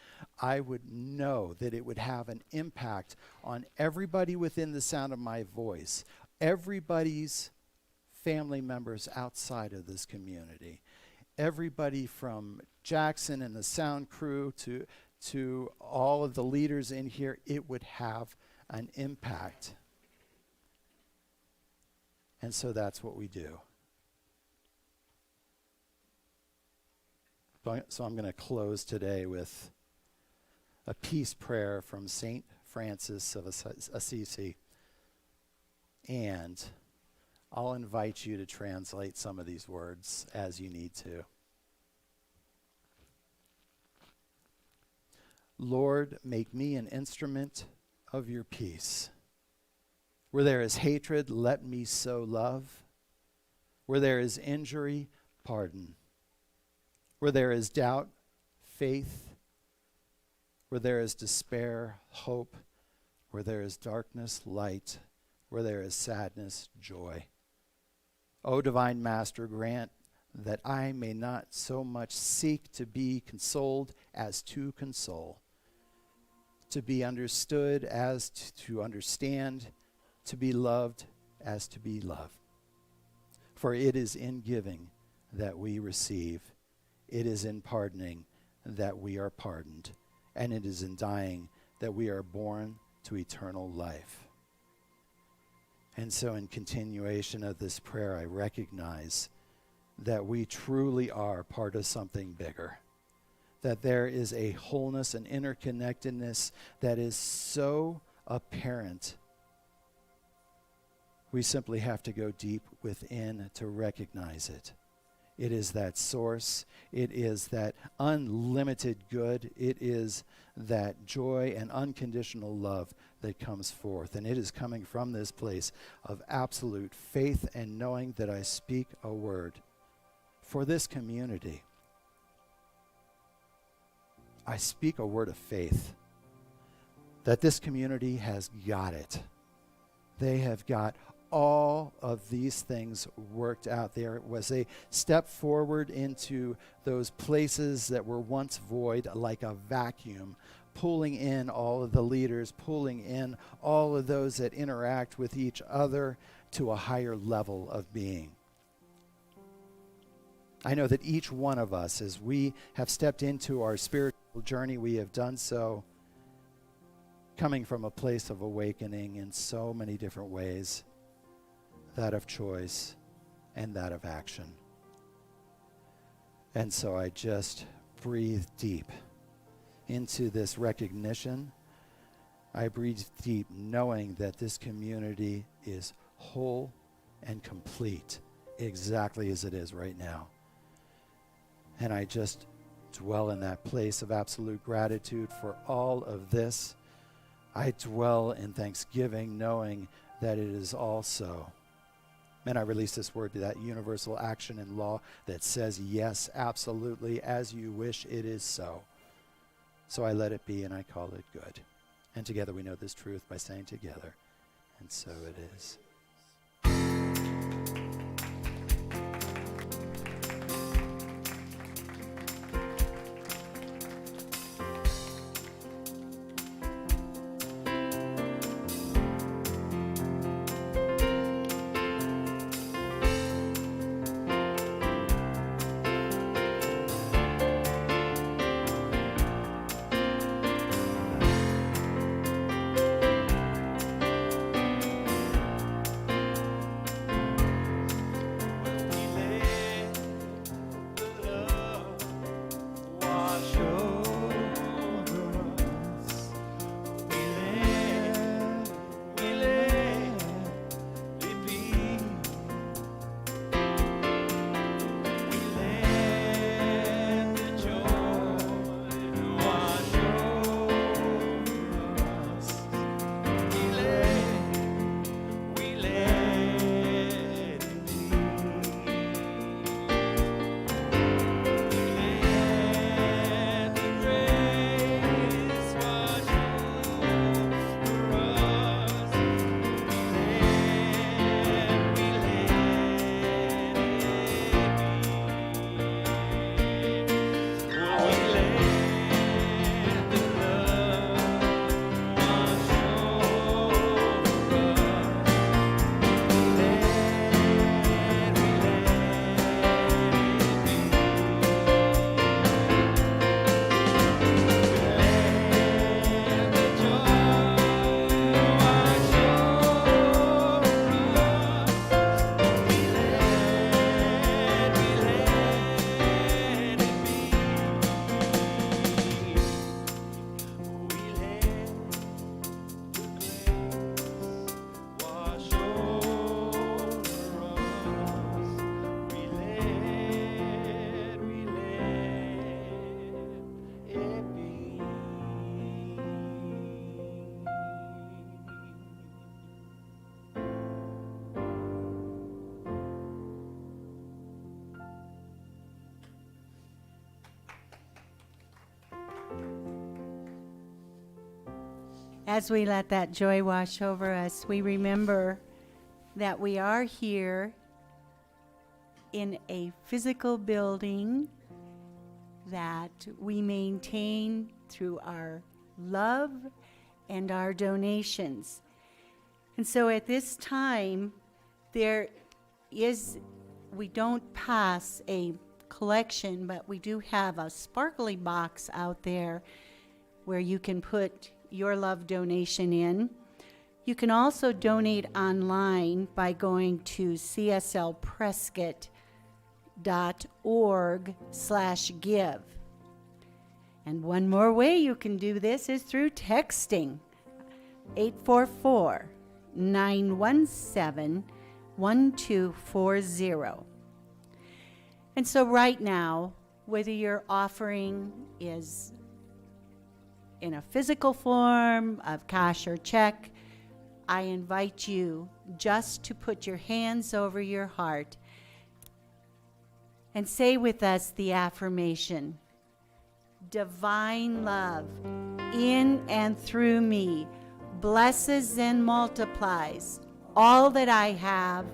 I would know that it would have an impact on everybody within the sound of my voice, everybody's family members outside of this community, everybody from Jackson and the sound crew to all of the leaders in here. It would have an impact. And so that's what we do. So I'm going to close today with a peace prayer from St. Francis of Assisi. And I'll invite you to translate some of these words as you need to. Lord, make me an instrument of your peace. Where there is hatred, let me sow love. Where there is injury, pardon. Where there is doubt, faith. Where there is despair, hope. Where there is darkness, light. Where there is sadness, joy. O divine Master, grant that I may not so much seek to be consoled as to console, to be understood as to understand, to be loved as to be loved. For it is in giving that we receive. It is in pardoning that we are pardoned, and it is in dying that we are born to eternal life. And so in continuation of this prayer, I recognize that we truly are part of something bigger, that there is a wholeness and interconnectedness that is so apparent. We simply have to go deep within to recognize it. It is that source. It is that unlimited good. It is that joy and unconditional love that comes forth. And it is coming from this place of absolute faith and knowing that I speak a word for this community. I speak a word of faith that this community has got it. They have got all of these things worked out. There was a step forward into those places that were once void, like a vacuum, pulling in all of the leaders, pulling in all of those that interact with each other to a higher level of being. I know that each one of us, as we have stepped into our spiritual journey, we have done so coming from a place of awakening in so many different ways, that of choice and that of action. And so I just breathe deep into this recognition. I breathe deep knowing that this community is whole and complete exactly as it is right now. And I just dwell in that place of absolute gratitude for all of this. I dwell in thanksgiving, knowing that it is all so. And I release this word to that universal action and law that says, yes, absolutely, as you wish, it is so. So I let it be, and I call it good. And together we know this truth by saying together, and so it is. As we let that joy wash over us, we remember that we are here in a physical building that we maintain through our love and our donations. And so at this time, we don't pass a collection, but we do have a sparkly box out there where you can put your love donation in. You can also donate online by going to cslprescott.org/give. And one more way you can do this is through texting 844-917-1240. And so right now, whether your offering is in a physical form of cash or check, I invite you just to put your hands over your heart and say with us the affirmation: divine love in and through me blesses and multiplies all that I have,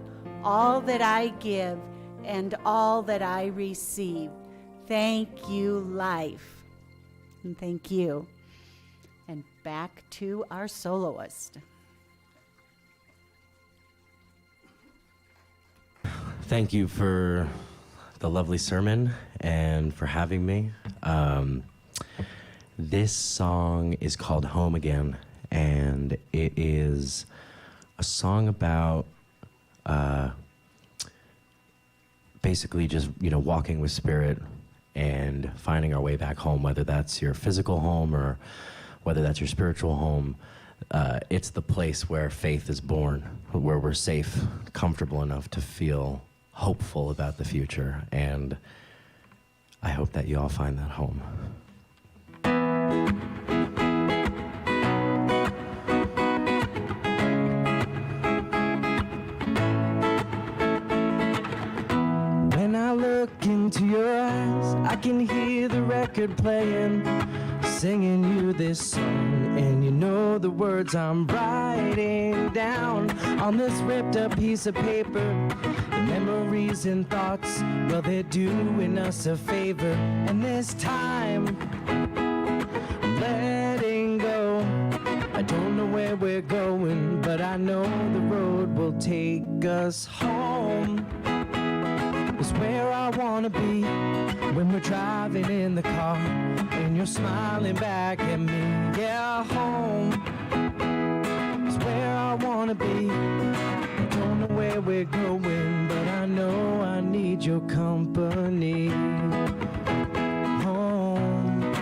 all that I give, and all that I receive. Thank you, life. And thank you. And back to our soloist. Thank you for the lovely sermon and for having me. This song is called Home Again, and it is a song about basically just, walking with Spirit and finding our way back home, whether that's your physical home or whether that's your spiritual home. It's the place where faith is born, where we're safe, comfortable enough to feel hopeful about the future. And I hope that you all find that home. When I look into your eyes, I can hear the record playing, singing you this song, and you know the words I'm writing down on this ripped up piece of paper. The memories and thoughts, well, they're doing us a favor, and this time I'm letting go. I don't know where we're going, but I know the road will take us home. It's where I wanna be when we're driving in the car and you're smiling back at me. Yeah, home is where I wanna be. I don't know where we're going, but I know I need your company. Home,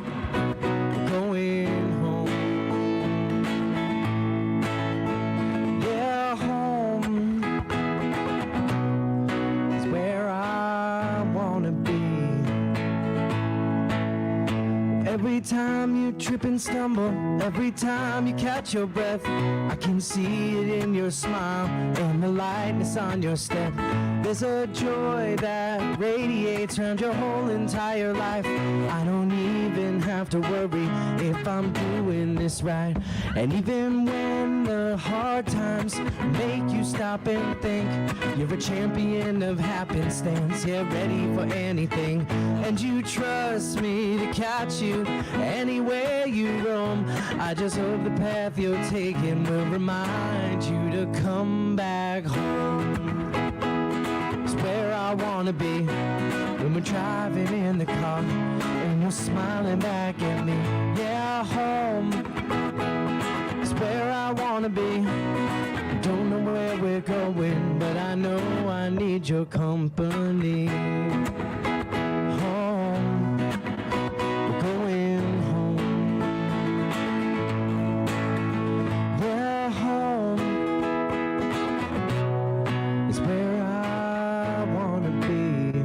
going home. Yeah, home is where I wanna be. Every time you trip and stumble, every time you catch your breath, I can see it in your smile and the lightness on your step. There's a joy that radiates around your whole entire life. I don't even have to worry if I'm doing this right. And even when the hard times make you stop and think, you're a champion of happenstance, yeah, ready for anything. And you trust me to catch you anywhere you roam. I just hope the path you're taking will remind you to come back home. It's where I wanna be when we're driving in the car and you're smiling back at me. Yeah, home is where I wanna be. I don't know where we're going, but I know I need your company. Home, we're going home. Yeah, home is where I wanna be.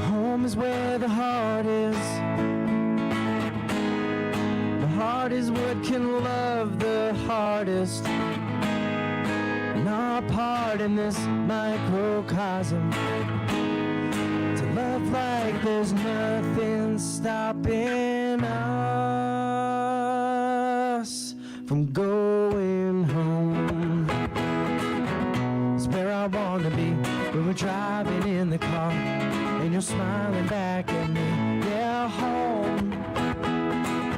Home is where the heart is. The heart is what can love the hardest. And our part in this microcosm, to love like there's nothing stopping us from going home. It's where I wanna be when we're driving in the car and you're smiling back at me. Yeah, home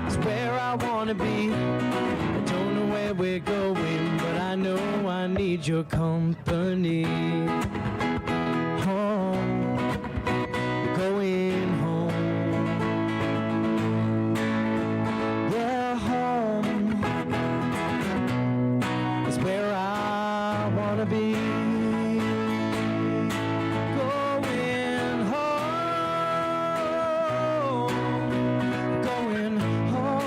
is where I wanna be. I don't know where we're going, but I know I need your company. Home, going home. Yeah, home is where I wanna be. Going home, going home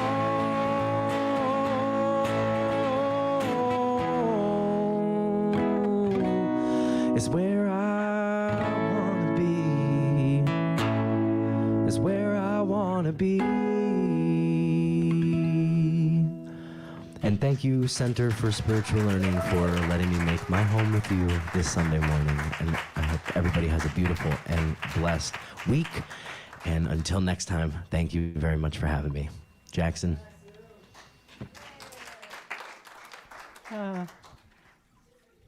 is where I wanna be. Is where I wanna be. And thank you, Center for Spiritual Learning, for letting me make my home with you this Sunday morning. And I hope everybody has a beautiful and blessed week. And until next time, thank you very much for having me. Jackson.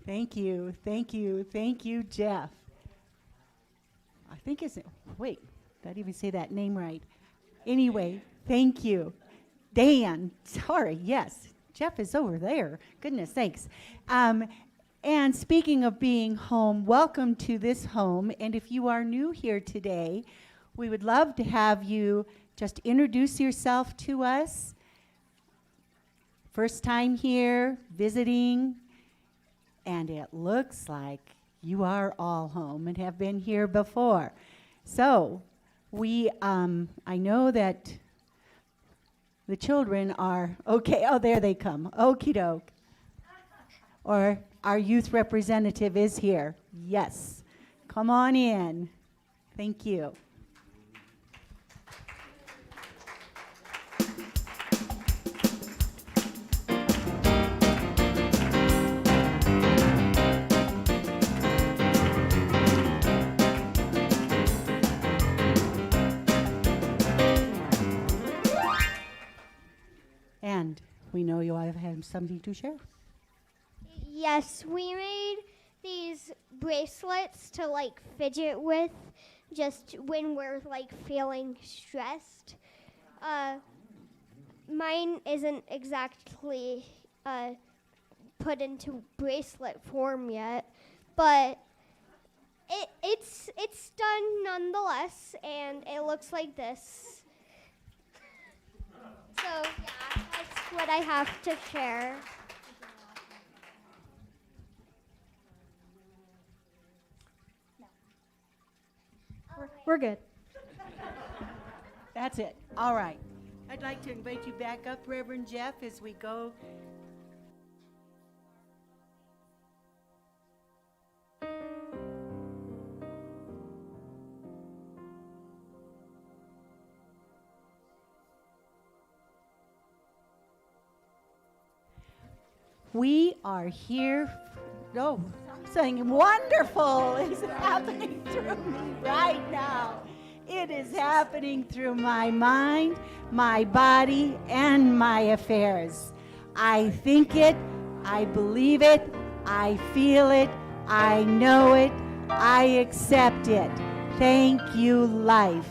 Thank you, Jeff. I think it's, wait, did I even say that name right? Anyway, thank you. Dan, sorry, yes, Jeff is over there. Goodness sakes. And speaking of being home, welcome to this home. And if you are new here today, we would love to have you just introduce yourself to us. First time here, visiting, and it looks like you are all home and have been here before. So I know that the children are, okay, oh, there they come, okie doke. Or our youth representative is here. Yes, come on in. Thank you. And we know you all have something to share. Yes, we made these bracelets to like fidget with just when we're like feeling stressed. Mine isn't exactly put into bracelet form yet, but it's done nonetheless, and it looks like this. So yeah, that's what I have to share. We're good. That's it. All right. I'd like to invite you back up, Reverend Jeff, as we go. We are here. Something wonderful is happening through me right now. It is happening through my mind, my body, and my affairs. I think it, I believe it, I feel it, I know it, I accept it. Thank you, life.